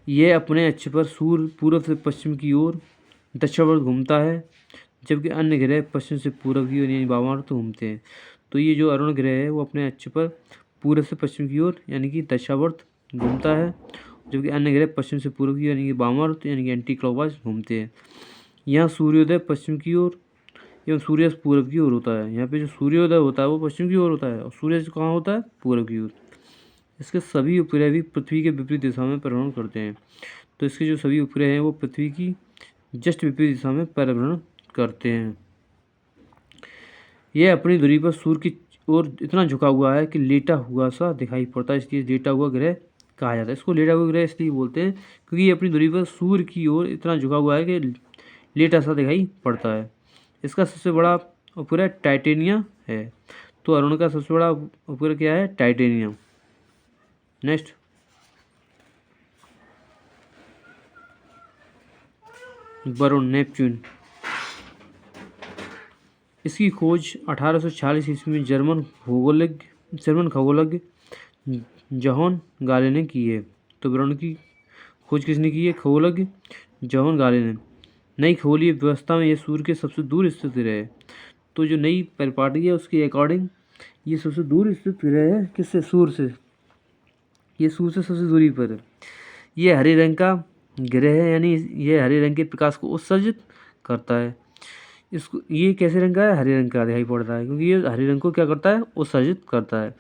यह अपने अक्ष पर सूर्य पूर्व से पश्चिम की ओर दक्षिणावर्त घूमता है, जबकि अन्य ग्रह पश्चिम से पूर्व की ओर यानी वामावर्त घूमते हैं। तो ये जो अरुण ग्रह है वो अपने अक्ष पर पूर्व से पश्चिम की ओर यानी कि दक्षिणावर्त घूमता है जबकि अन्य ग्रह पश्चिम से पूर्व की यानी कि वामावर्त यानी कि एंटी क्लॉकवाइज घूमते हैं। यहाँ सूर्योदय पश्चिम की ओर एवं सूर्यास्त पूर्व की ओर होता है। यहाँ पे जो सूर्योदय होता है वो पश्चिम की ओर होता है और सूर्यास्त कहाँ होता है? पूर्व की ओर। इसके सभी उपग्रह भी पृथ्वी के विपरीत दिशा में परिभ्रमण करते हैं। तो इसके जो सभी उपग्रह हैं वो पृथ्वी की जस्ट विपरीत दिशा में परिभ्रमण करते हैं। यह अपनी दूरी पर सूर्य की ओर इतना झुका हुआ है कि लेटा हुआ सा दिखाई पड़ता है, इसलिए लेटा हुआ ग्रह कहा जाता है। इसको लेटा हुआ ग्रह इसलिए बोलते हैं क्योंकि ये अपनी दूरी पर सूर्य की ओर इतना झुका हुआ है कि लेटा सा दिखाई पड़ता है। इसका सबसे बड़ा उपग्रह टाइटेनिया है। तो अरुण का सबसे बड़ा उपग्रह क्या है? टाइटेनियम। Next, Varun Neptune. इसकी खोज 1846 ईस्वी में जर्मन खगोलज्ञ जोहान गाले ने की है। तो वरुण की खोज किसने की है? खगोलज्ञ जोहान गाले ने। नई खगोलीय व्यवस्था में यह सूर्य के सबसे दूर स्थित ग्रह है। तो जो नई परिपाटी है उसके अकॉर्डिंग ये सबसे दूर स्थित ग्रह है। किससे? सूर्य से। ये सूर्य से सबसे दूरी पर है। ये हरे रंग का ग्रह है, यानी ये हरे रंग के प्रकाश को उत्सर्जित करता है। इसको ये कैसे रंग का है? हरे रंग का दिखाई पड़ता है क्योंकि ये हरे रंग को क्या करता है? उत्सर्जित करता है।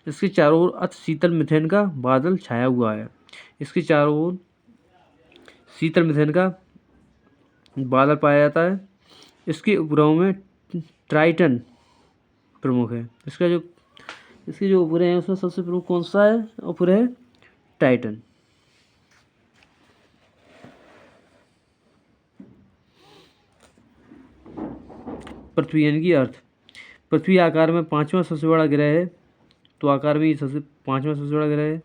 इसके चारों ओर अति शीतल मिथेन का बादल छाया हुआ है। इसके चारों ओर शीतल मिथेन का बादल पाया जाता है। इसके उपग्रहों में ट्राइटन प्रमुख है। इसके जो उपग्रह हैं उसमें सबसे प्रमुख कौन सा है? उपग्रह टाइटन। पृथ्वी यानी कि अर्थ। पृथ्वी आकार में पांचवा सबसे बड़ा ग्रह है। तो आकार में पांचवा सबसे बड़ा ग्रह है।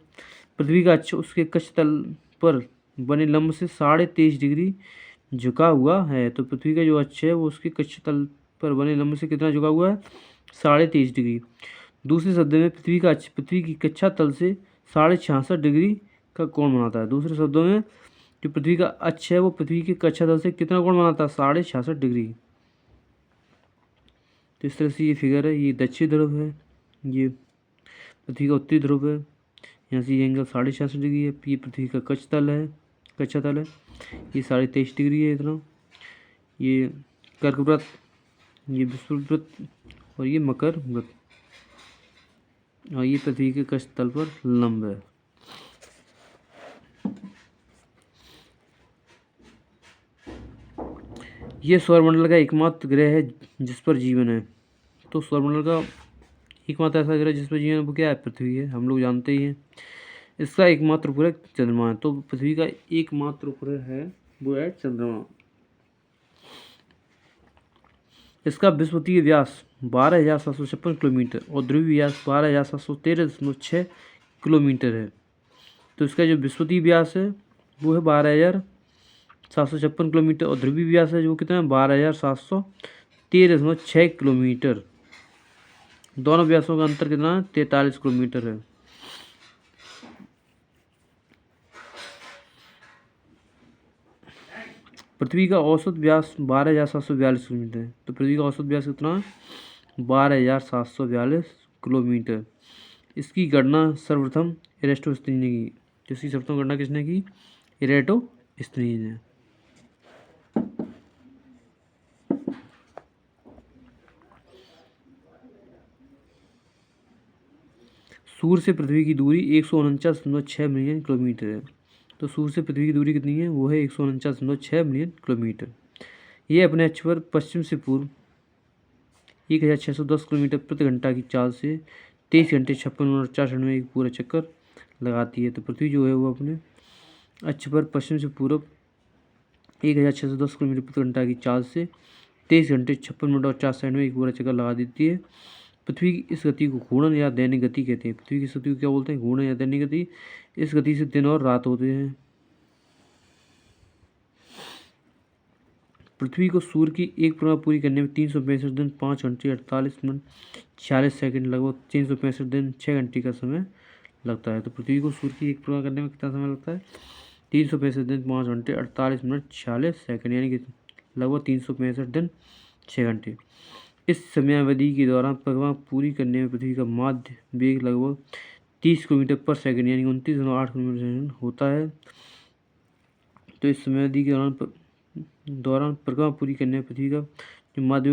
पृथ्वी का अक्ष उसके कक्ष तल पर बने लंब से 23.5 डिग्री झुका हुआ है। तो पृथ्वी का जो अक्ष है वो उसके कक्ष तल पर बने लंब से कितना झुका हुआ है? 23.5 डिग्री। दूसरे शब्द में पृथ्वी का अक्ष पृथ्वी की कक्षा तल से 66.5 डिग्री का कोण बनाता है। दूसरे शब्दों में जो पृथ्वी का अक्ष है वो पृथ्वी की कक्षा तल से कितना कोण बनाता है? 66.5 डिग्री। तो इस तरह से ये फिगर है। ये दक्षिण ध्रुव है, ये पृथ्वी का उत्तरी ध्रुव है। यहाँ से ये एंगल 66.5 डिग्री है। ये पृथ्वी का कक्षा तल है। ये 23.5 डिग्री है इतना। ये कर्क व्रत, ये विषुववृत्त व्रत और ये मकर व्रत, और ये पृथ्वी के कक्ष तल पर लंब है। ये सौरमंडल का एकमात्र ग्रह है जिस पर जीवन है। तो सौरमंडल का एकमात्र ऐसा ग्रह जिस पर जीवन है वो क्या है? पृथ्वी है। हम लोग जानते ही हैं। इसका एकमात्र उपग्रह चंद्रमा है। तो पृथ्वी का एकमात्र उपग्रह है वो है चंद्रमा। इसका विषुवतीय व्यास 12,756 किलोमीटर और ध्रुवीय व्यास 12,713.6 किलोमीटर है। तो इसका जो विषुवतीय व्यास है वो है 12,756 किलोमीटर और ध्रुवीय व्यास है जो कितना है? 12,713.6 किलोमीटर। दोनों व्यासों का अंतर कितना है? 43 किलोमीटर है। पृथ्वी का औसत व्यास 12,742 किलोमीटर है। तो पृथ्वी का औसत व्यास कितना है? 12,742 किलोमीटर। इसकी गणना सर्वप्रथम इरेस्टोस्थनीज ने की। जिसकी सर्वप्रथम गणना किसने की? इरेस्टोस्थनीज ने। सूर्य से पृथ्वी की दूरी 149.6 मिलियन किलोमीटर है। तो सूर्य से पृथ्वी की दूरी कितनी है? वो है 149.6 मिलियन किलोमीटर। यह अपने अक्ष पर पश्चिम से पूर्व 1,610 किलोमीटर प्रति घंटा की चाल से 23 घंटे 56 मिनट 4 सेकंड में एक पूरा चक्कर लगाती है। तो पृथ्वी जो है वो अपने अक्ष पर पश्चिम से पूर्व 1,610 किलोमीटर प्रति घंटा की चाल से 23 घंटे 56 मिनट और 4 सेकंड में एक पूरा चक्कर लगा देती है। पृथ्वी की इस गति को घूर्णन या दैनिक गति कहते हैं। पृथ्वी की इस गति को क्या बोलते हैं? घूर्णन या दैनिक गति। इस गति से दिन और रात होते हैं। पृथ्वी को सूर्य की एक परिक्रमा पूरी करने में 365 दिन 5 घंटे 48 मिनट 46 सेकंड लगभग 365 दिन 6 घंटे का समय लगता है। तो पृथ्वी को सूर्य की एक परिक्रमा करने में कितना समय लगता है? 365 दिन 5 घंटे 48 मिनट 46 सेकंड, यानी कि लगभग 365 दिन 6 घंटे। इस समयावधि के दौरान परिक्रमा पूरी करने में पृथ्वी का माध्य वेग लगभग 30 किलोमीटर पर सेकंड यानी 29.8 किलोमीटर सेकंड होता है। तो इस समयावधि के दौरान परिक्रमा पूरी करने में पृथ्वी का जो माध्य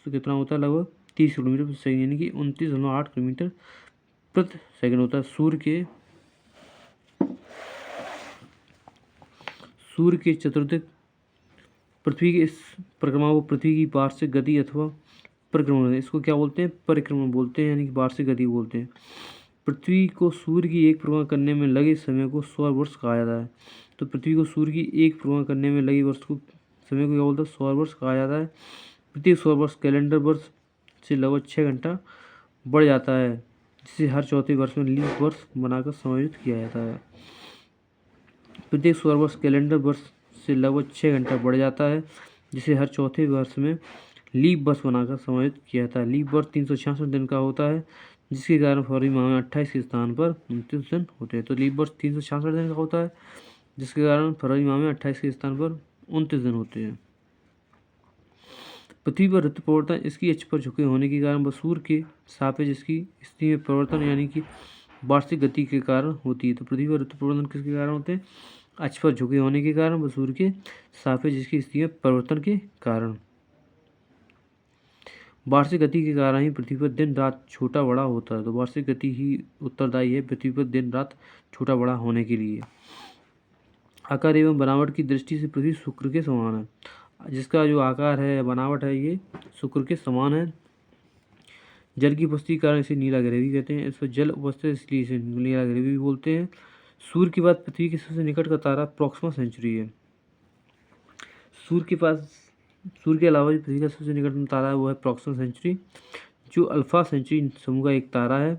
कितना होता है, लगभग 30 किलोमीटर प्रति सेकंड यानी कि 29.8 किलोमीटर प्रति सेकंड होता है। सूर्य के चतुर्दिक पृथ्वी के इस परिक्रमा को पृथ्वी की वार्षिक गति अथवा परिक्रमण, इसको क्या बोलते हैं, परिक्रमण बोलते हैं, यानी कि वार्षिक गति बोलते हैं। पृथ्वी को सूर्य की एक परिक्रमा करने में लगे समय को सौर वर्ष कहा जाता है। तो पृथ्वी को सूर्य की एक परिक्रमा करने में लगे समय को क्या बोलते हैं, सौर वर्ष कहा जाता है। प्रत्येक सौर वर्ष कैलेंडर वर्ष से लगभग 6 घंटा बढ़ जाता है, जिसे हर चौथे वर्ष में लीप वर्ष बनाकर समायोजित किया जाता है। प्रत्येक सौर वर्ष कैलेंडर वर्ष से लगभग 6 घंटा बढ़ जाता है, जिसे हर चौथे वर्ष में लीप वर्ष बनाकर समायोजित किया जाता है। लीप वर्ष 366 दिन का होता है, जिसके कारण फरवरी माह में 28 के स्थान पर 29 दिन होते हैं। तो लीप वर्ष 366 दिन का होता है, जिसके कारण फरवरी माह में 28 के स्थान पर 29 दिन होते हैं। पृथ्वी पर ऋतु परिवर्तन इसकी अक्ष पर झुके होने के कारण व सूर्य के सापेक्ष इसकी स्थिति में परिवर्तन यानी कि वार्षिक गति के कारण होती है। तो पृथ्वी पर ऋतु परिवर्तन किसके कारण होते हैं, अक्ष पर झुके होने के कारण व सूर्य के सापेक्ष इसकी स्थिति में परिवर्तन के कारण। वार्षिक गति के कारण ही पृथ्वी पर दिन रात छोटा बड़ा होता है। तो वार्षिक गति ही उत्तरदायी है पृथ्वी पर दिन रात छोटा बड़ा होने के लिए। आकार एवं बनावट की दृष्टि से पृथ्वी शुक्र के समान है। जिसका जो आकार है, बनावट है, ये शुक्र के समान है। जल की उपस्थिति के कारण इसे नीला ग्रह भी कहते हैं। इस पर जल उपस्थित इसलिए इसे नीला ग्रह भी बोलते हैं। सूर्य के बाद पृथ्वी के सबसे निकट का तारा प्रॉक्सिमा सेंचुरी है। सूर्य के अलावा जो पृथ्वी का सबसे निकटतम तारा है वो है प्रॉक्सिमा सेंचुरी, जो अल्फा सेंचुरी समूह का एक तारा है।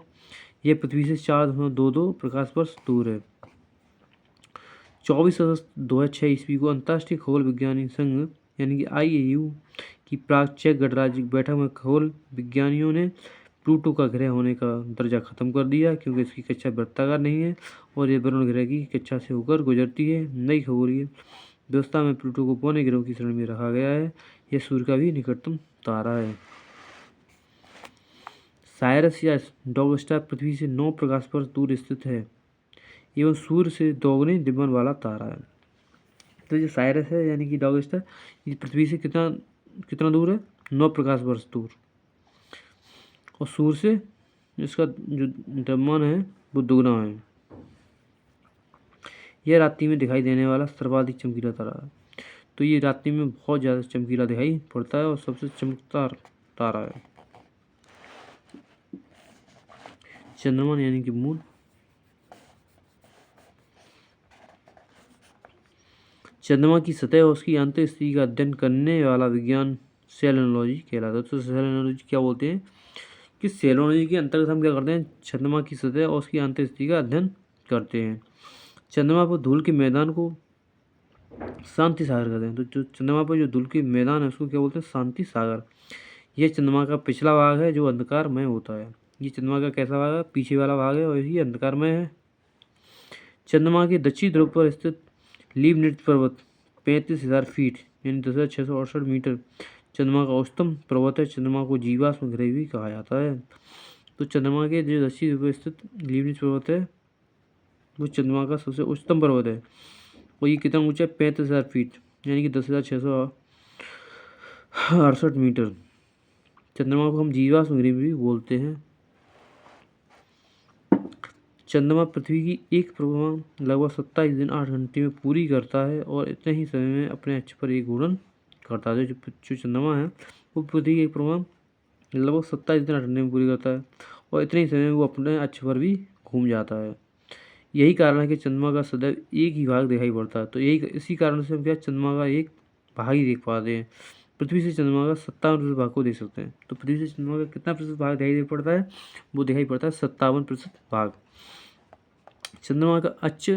यह पृथ्वी से 4.22 प्रकाश वर्ष दूर है। 24 अगस्त 2006 ईस्वी को अंतर्राष्ट्रीय खगोल विज्ञानी संघ यानी कि IAU की प्राग चेक गणराज्य बैठक में खगोल विज्ञानियों ने प्लूटो का ग्रह होने का दर्जा खत्म कर दिया, क्योंकि इसकी कक्षा वृत्ताकार नहीं है और यह वरुण ग्रह की कक्षा से होकर गुजरती है। नई खगोलीय व्यवस्था में प्लूटो को पौने ग्रहों की श्रेणी में रखा गया है। यह सूर्य का भी निकटतम तारा है। साइरस या डॉग स्टार पृथ्वी से 9 प्रकाश वर्ष दूर स्थित है एवं सूर्य से दोगुने डिम्बन वाला तारा है। तो जो साइरस है यानी कि डॉग स्टार, ये पृथ्वी से कितना दूर है, 9 प्रकाश वर्ष दूर, और सूर्य से इसका जो द्रव्यमान है वो दुगना है। यह रात्रि में दिखाई देने वाला सर्वाधिक चमकीला तारा है। तो ये रात्रि में बहुत ज़्यादा चमकीला दिखाई पड़ता है और सबसे चमकदार तारा है। चंद्रमा यानी कि मून। चंद्रमा की सतह और उसकी आंतरिक स्थिति का अध्ययन करने वाला विज्ञान सेलेनोलॉजी कहलाता है। तो सेलेनोलॉजी क्या बोलते हैं कि सेलेनोलॉजी के अंतर्गत हम क्या करते हैं, चंद्रमा की सतह और उसकी आंतरिक स्थिति का अध्ययन करते हैं। चंद्रमा पर धूल के मैदान को शांति सागर कहते हैं। तो जो चंद्रमा पर जो धूल के मैदान है उसको क्या बोलते हैं, शांति सागर। यह चंद्रमा का पिछला भाग है जो अंधकारमय होता है। ये चंद्रमा का कैसा भाग है, पीछे वाला भाग है और ये अंधकारमय है। चंद्रमा के दक्षिणी ध्रुव पर स्थित लीबनिट्ज पर्वत 35,000 फीट यानी 10,668 मीटर चंद्रमा का उच्चतम पर्वत है। चंद्रमा को जीवाश्म ग्रह भी कहा जाता है। तो चंद्रमा के जो दक्षिणी ध्रुव पर स्थित लीबनिट्ज पर्वत है वो चंद्रमा का सबसे उच्चतम पर्वत है और ये कितना ऊंचा है, 35,000 फीट यानी कि 10,668 मीटर। चंद्रमा को हम जीवाश्म ग्रह भी बोलते हैं। चंद्रमा पृथ्वी की एक परिक्रमा लगभग 27 दिन 8 घंटे में पूरी करता है और इतने ही समय में अपने अक्ष पर एक घूर्णन करता है। जो चंद्रमा है वो पृथ्वी की एक परिक्रमा लगभग 27 दिन 8 घंटे में पूरी करता है और इतने ही समय में वो अपने अक्ष पर भी घूम जाता है। यही कारण है कि चंद्रमा का सदैव एक ही भाग दिखाई पड़ता है। तो इसी कारण से हम क्या चंद्रमा का एक भाग ही देख पाते हैं। पृथ्वी से चंद्रमा का 57% भाग को देख सकते हैं। तो पृथ्वी से चंद्रमा का कितना प्रतिशत भाग दिखाई पड़ता है, वो दिखाई पड़ता है 57% भाग। चंद्रमा का अक्ष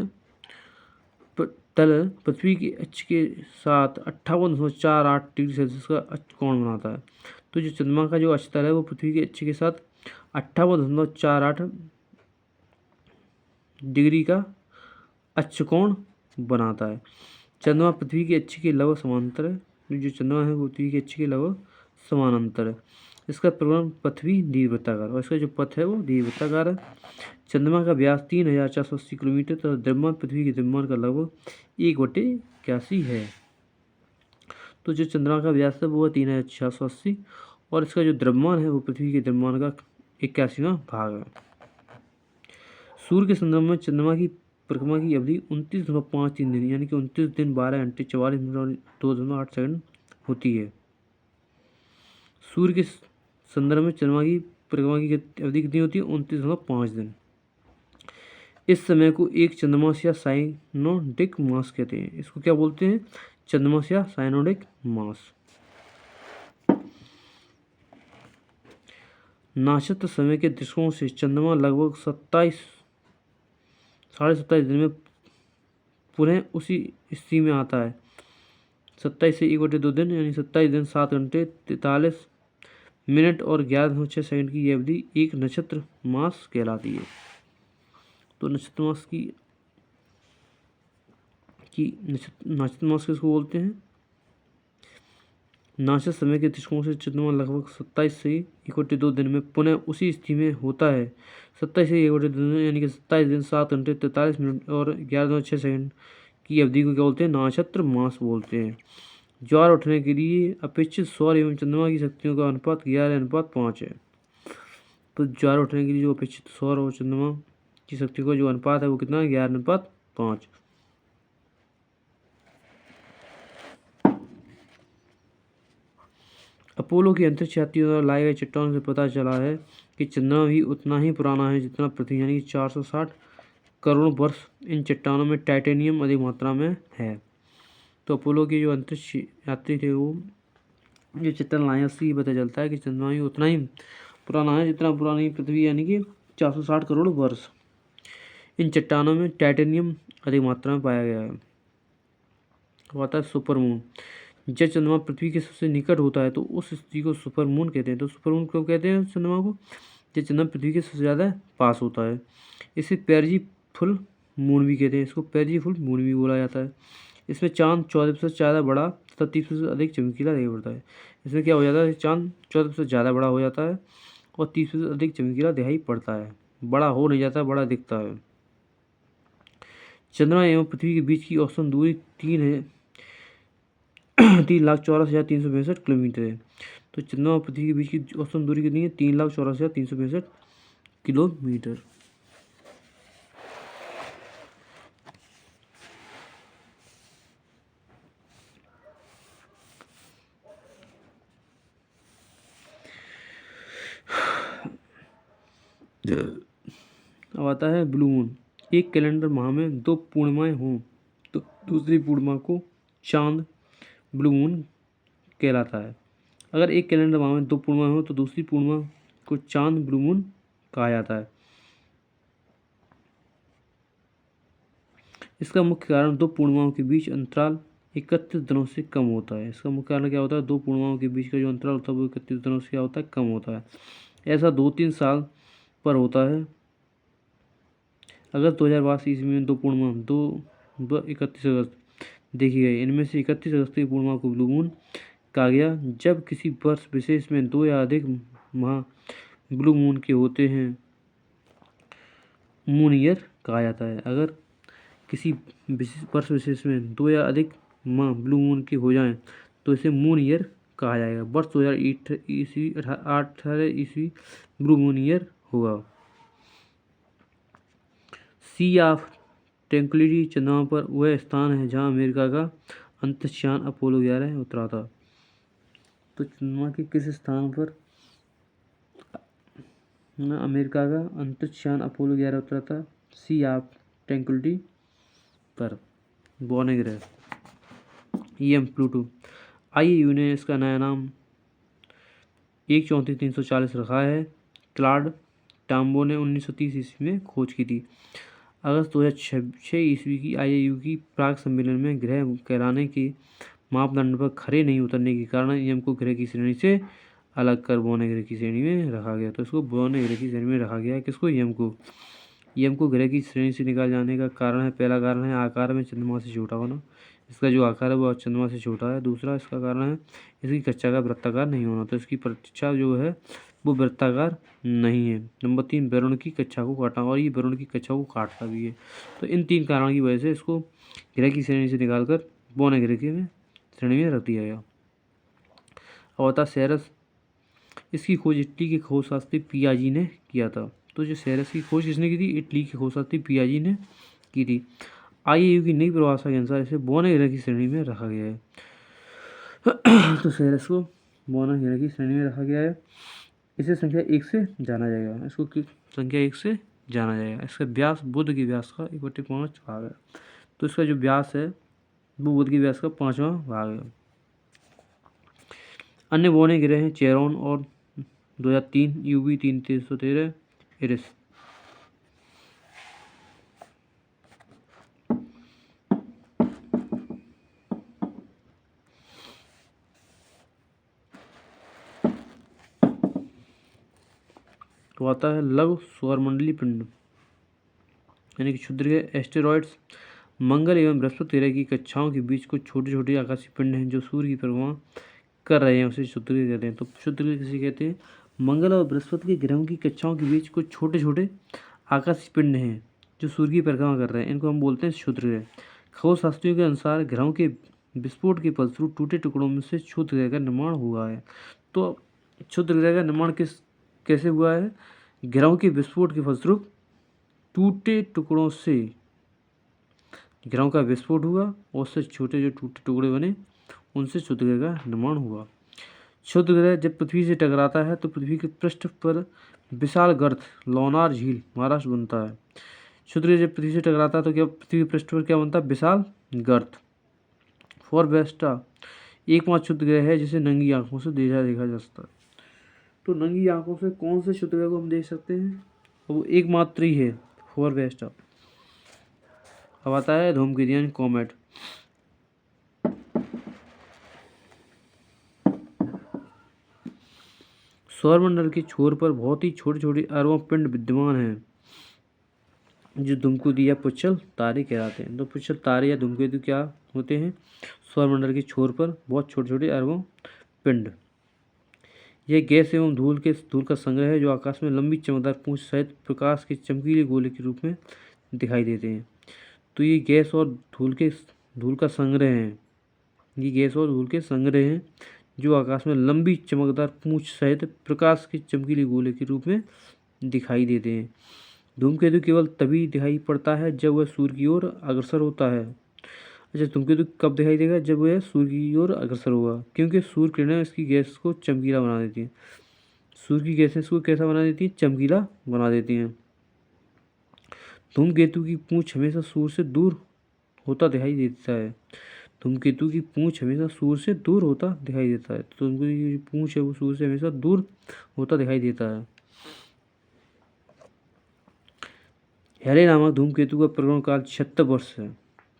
तल पृथ्वी के अक्ष के साथ 58.48 डिग्री सेल्सियस का अक्ष कोण बनाता है। तो जो चंद्रमा का जो अक्ष तल है वो पृथ्वी के अक्ष के साथ 58.48 डिग्री का अक्ष कोण बनाता है। चंद्रमा पृथ्वी के अक्ष के लगभग समांतर है। जो चंद्रमा है वो पृथ्वी के अक्ष के लगभग समानांतर है। इसका परिभ्रमण पथ भी दीर्घवृत्ताकार, और इसका जो पथ है वो दीर्घवृत्ताकार है। चंद्रमा का व्यास 3480 किलोमीटर तथा द्रव्यमान पृथ्वी के द्रव्यमान का लगभग 1/81 है। तो जो चंद्रमा का व्यास है वो है 3480, और इसका जो द्रव्यमान है वो पृथ्वी के द्रव्यमान का 81वां भाग है। सूर्य के संदर्भ में चंद्रमा की परिक्रमा की अवधि 29.53 दिन यानी कि 29 दिन 12 घंटे 44 मिनट और 2.8 सेकंड होती है। सूर्य के संदर्भ में चंद्रमा की परिक्रमा की अवधि कितनी होती है? 29.5 दिन। इस समय को एक चंद्रमास या साइनोडिक मास कहते हैं। इसको क्या बोलते हैं? चंद्रमास या साइनोडिक मास। नक्षत्र समय के दृष्टिकोण से चंद्रमा लगभग 27.5 दिन में पुनः उसी स्थिति में आता है। 27 से 1/2 दिन यानी 27 दिन 7 घंटे 43 मिनट और 11.6 सेकंड की यह अवधि एक नक्षत्र मास कहलाती है। तो नक्षत्र मास नक्षत्र मास किसको बोलते हैं? नक्षत्र समय के दृष्टिकोण से चंद्रमा लगभग 27 से 1/2 दिन में पुनः उसी स्थिति में होता है। 27 से 1/2 दिन यानी कि 27 दिन 7 घंटे 43 मिनट और 11.6 सेकंड की अवधि को क्या बोलते हैं? नक्षत्र मास बोलते हैं। ज्वार उठने के लिए अपेक्षित सौर एवं चंद्रमा की शक्तियों का अनुपात 11:5 है। तो ज्वार उठने के लिए जो अपेक्षित सौर और चंद्रमा की शक्तियों का जो अनुपात है वो कितना है? 11:5। अपोलो की अंतरिक्ष यात्रियों द्वारा लाए गए चट्टानों से पता चला है कि चंद्रमा भी उतना ही पुराना है जितना पृथ्वी यानी कि 460 करोड़ वर्ष। इन चट्टानों में टाइटेनियम अधिक मात्रा में है। तो अपोलो के जो अंतरिक्ष यात्री थे वो जो चट्टान लाए उससे ये पता चलता है कि चंद्रमा भी उतना ही पुराना है जितना पुरानी पृथ्वी यानी कि 460 करोड़ वर्ष। इन चट्टानों में टाइटेनियम अधिक मात्रा में पाया गया है। आता है सुपरमून। जब चंद्रमा पृथ्वी के सबसे निकट होता है तो उस स्थिति को सुपरमून कहते हैं। तो सुपरमून क्यों कहते हैं चंद्रमा को? जब चंद्रमा पृथ्वी के सबसे ज़्यादा पास होता है। इसे पेरिजी फुल मून भी कहते हैं। इसको पेरिजी फुल मून भी बोला जाता है। इसमें चांद 14% ज़्यादा बड़ा तथा 30% अधिक चमकीला दिखाई पड़ता है। इसमें क्या हो जाता है? चांद 14% ज़्यादा बड़ा हो जाता है और 30% अधिक चमकीला दिखाई पड़ता है। बड़ा हो नहीं जाता, बड़ा दिखता है। चंद्रमा एवं पृथ्वी के बीच की औसत दूरी 3,64,365 किलोमीटर है। तो चंद्रमा और पृथ्वी के बीच की औसत दूरी कितनी है? 3,64,365 किलोमीटर। अब आता है ब्लू मून। एक कैलेंडर माह में 2 पूर्णिमाएं हों तो दूसरी पूर्णिमा को चांद ब्लू मून कहलाता है। अगर एक कैलेंडर माह में 2 पूर्णिमा हो तो दूसरी पूर्णिमा को चांद ब्लू मून कहा जाता है। इसका मुख्य कारण 2 पूर्णिमाओं के बीच अंतराल 31 दिनों से कम होता है। इसका मुख्य कारण क्या होता है? 2 पूर्णिमाओं के बीच का जो अंतराल होता है वो 31 दिनों से क्या होता है? कम होता है। ऐसा 2-3 साल पर होता है। अगर 2022 ईस्वी में 2 पूर्णिमा 31 अगस्त देखी गई। इनमें से 31 अगस्त की पूर्णिमा को ब्लू मून कहा गया। जब किसी वर्ष विशेष में 2 या अधिक माह ब्लू मून के होते हैं मून ईयर कहा जाता है। अगर किसी वर्ष विशेष में 2 या अधिक माह ब्लू मून के हो जाएं तो इसे मून ईयर कहा जाएगा। वर्ष 2018 ईस्वी ब्लू मून ईयर होगा। सी ऑफ ट्रैंक्विलिटी चंद्रमा पर वह स्थान है जहां अमेरिका का अंतरिक्षयान अपोलो 11 उतरा था। तो चंद्रमा के किस स्थान पर अमेरिका का अंतरिक्षयान अपोलो 11 उतरा था? सी ऑफ ट्रैंक्विलिटी पर, बौने ग्रह। M Pluto. आईएयू ने इसका नया नाम 134-340 रखा है। क्लॉड टॉम्बो ने 1930 ईस्वी में खोज की थी। अगस्त 2006 ईस्वी की आईएयू की प्राग सम्मेलन में ग्रह कहलाने के मापदंड पर खरे नहीं उतरने के कारण एम को ग्रह की श्रेणी से अलग कर बौने ग्रह की श्रेणी में रखा गया। तो इसको बौने ग्रह की श्रेणी में रखा गया। किसको? एम को ग्रह की श्रेणी से निकाल जाने का कारण है, पहला कारण है आकार में चंद्रमा से छोटा होना। इसका जो आकार है वो चंद्रमा से छोटा है। दूसरा इसका कारण है इसकी कक्षा का वृत्ताकार नहीं होना, तो इसकी कक्षा जो है वो वृत्ताकार नहीं है। नंबर 3, वरुण की कक्षा को काटना, और ये वरुण की कक्षा को काटता भी है। तो इन 3 कारणों की वजह से इसको ग्रह की श्रेणी से निकालकर बौने ग्रह की श्रेणी में रख दिया गया। अब आता सेरस, इसकी खोज इटली के खगोलशास्त्री पियाजी ने किया था। तो जो सेरस की खोज किसने की थी? इटली के खगोलशास्त्री पियाजी ने की थी। IAU की नई परिभाषा के अनुसार इसे बौने ग्रह की श्रेणी में रखा गया है। तो सेरस को बौने ग्रह की श्रेणी में रखा गया है। इसे संख्या 1 से जाना जाएगा, इसको संख्या 1 से जाना जाएगा। इसका व्यास बुध के व्यास का 1/5 भाग है। तो इसका जो व्यास है वो बुध के व्यास का 5वां भाग है। अन्य बौने ग्रह हैं चेरोन और 2003, UV 3313, इरिस। तो आता है लघु सौरमंडलीय पिंड यानी कि क्षुद्र ग्रह एस्टेरॉइड्स। मंगल एवं बृहस्पति ग्रह की कक्षाओं के बीच कुछ छोटे छोटे आकाशीय पिंड हैं जो सूर्य की परिक्रमा कर रहे हैं, उसे क्षुद्र ग्रह कहते हैं। तो क्षुद्र ग्रह किसे कहते हैं? मंगल और बृहस्पति के ग्रहों की कक्षाओं के बीच कुछ छोटे छोटे आकाशीय पिंड हैं जो सूर्य की परिक्रमा कर रहे हैं, इनको हम बोलते हैं क्षुद्र ग्रह। खगोलशास्त्रियों के अनुसार ग्रहों के विस्फोट के फलस्वरूप टूटे टुकड़ों में से क्षुद्र ग्रह का निर्माण हुआ है। तो क्षुद्र ग्रह का निर्माण कैसे हुआ है? ग्रहों के विस्फोट के फलस्वरूप टूटे टुकड़ों से ग्रहों का विस्फोट हुआ और उससे छोटे जो टूटे टुकड़े बने उनसे क्षुद्र ग्रह का निर्माण हुआ। क्षुद्र ग्रह जब पृथ्वी से टकराता है तो पृथ्वी के पृष्ठ पर विशाल गर्त लोनार झील महाराष्ट्र बनता है। क्षुद्र ग्रह जब पृथ्वी से टकराता है तो क्या पृथ्वी के पृष्ठ पर क्या बनता है? विशाल गर्त। फॉरवेस्टा एकमात्र क्षुद्र ग्रह है जिसे नंगी आंखों से देखा जा सकता है। तो नंगी आंखों से कौन से क्षुद्र ग्रह को हम देख सकते हैं? वो एकमात्र ही है, फॉरवेस्टा। अब आता है धूमकेतु यानी कॉमेट। सौरमंडल के छोर पर बहुत ही छोटे छोटे अरबों पिंड विद्यमान हैं जो धूमकेतु या पुच्छल तारे कहलाते हैं। तो पुच्छल तारे या धूमकेतु क्या होते हैं? सौरमंडल के छोर पर बहुत छोटे छोटे अरबों पिंड। यह गैस एवं धूल का संग्रह है जो आकाश में लंबी चमकदार पूंछ सहित प्रकाश के चमकीले गोले के रूप में दिखाई देते हैं। तो ये गैस और धूल का संग्रह है। ये गैस और धूल के संग्रह हैं जो आकाश में लंबी चमकदार पूंछ सहित प्रकाश के चमकीले गोले के रूप में दिखाई देते हैं। धूमकेतु केवल तभी दिखाई पड़ता है जब वह सूर्य की ओर अग्रसर होता है। अच्छा, धूमकेतु कब दिखाई देगा? जब वह सूर्य की ओर अग्रसर होगा, क्योंकि सूर्य किरणें इसकी गैस को चमकीला बना देती हैं। सूर्य की गैसें इसको कैसा बना देती हैं? चमकीला बना देती हैं। धूमकेतु की पूंछ हमेशा सूर्य से दूर होता दिखाई देता है। धूमकेतु की पूंछ हमेशा सूर्य से दूर होता दिखाई देता है। तो धूमकेतु की पूंछ है वो सूर्य से हमेशा दूर होता दिखाई देता है। हेले नामक धूमकेतु का परिभ्रमण काल 76 वर्ष है।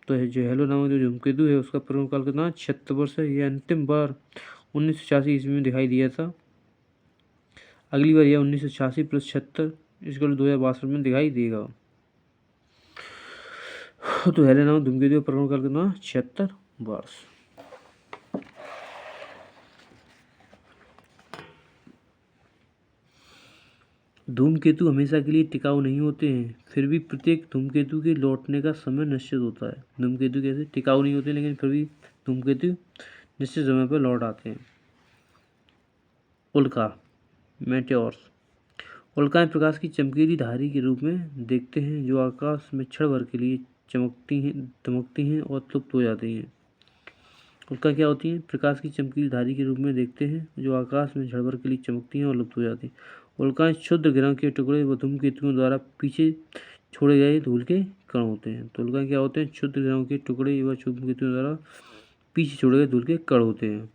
तो जो हेलो नामक जो धूमकेतु है उसका परिभ्रमण काल कितना? 76 वर्ष है। यह अंतिम बार 1986 ईस्वी में दिखाई दिया था। अगली बार यह 1986 + 76 इसको 2062 में दिखाई देगा। तो हेले नामक धूमकेतु का परिभ्रमण काल कितना? 76 वर्ष। धूमकेतु हमेशा के लिए टिकाऊ नहीं होते हैं, फिर भी प्रत्येक धूमकेतु के लौटने का समय निश्चित होता है। धूमकेतु कैसे टिकाऊ नहीं होते लेकिन फिर भी धूमकेतु निश्चित समय पर लौट आते हैं। उल्का मेटेओर्स। उल्काएं प्रकाश की चमकीली धारी के रूप में देखते हैं जो आकाश में क्षण भर के लिए दमकती हैं और लुप्त हो जाती हैं। उल्का क्या होती हैं? प्रकाश की चमकीली धारी के रूप में देखते हैं जो आकाश में क्षण भर के लिए चमकती हैं और लुप्त हो जाती हैं। उल्काएं क्षुद्र ग्रहों के टुकड़े व धूमकेतुओं द्वारा पीछे छोड़े गए धूल के कण होते हैं। तो उल्काएं क्या होते हैं? क्षुद्र ग्रहों के टुकड़े व धूमकेतुओं द्वारा पीछे छोड़े गए धूल के कण होते हैं।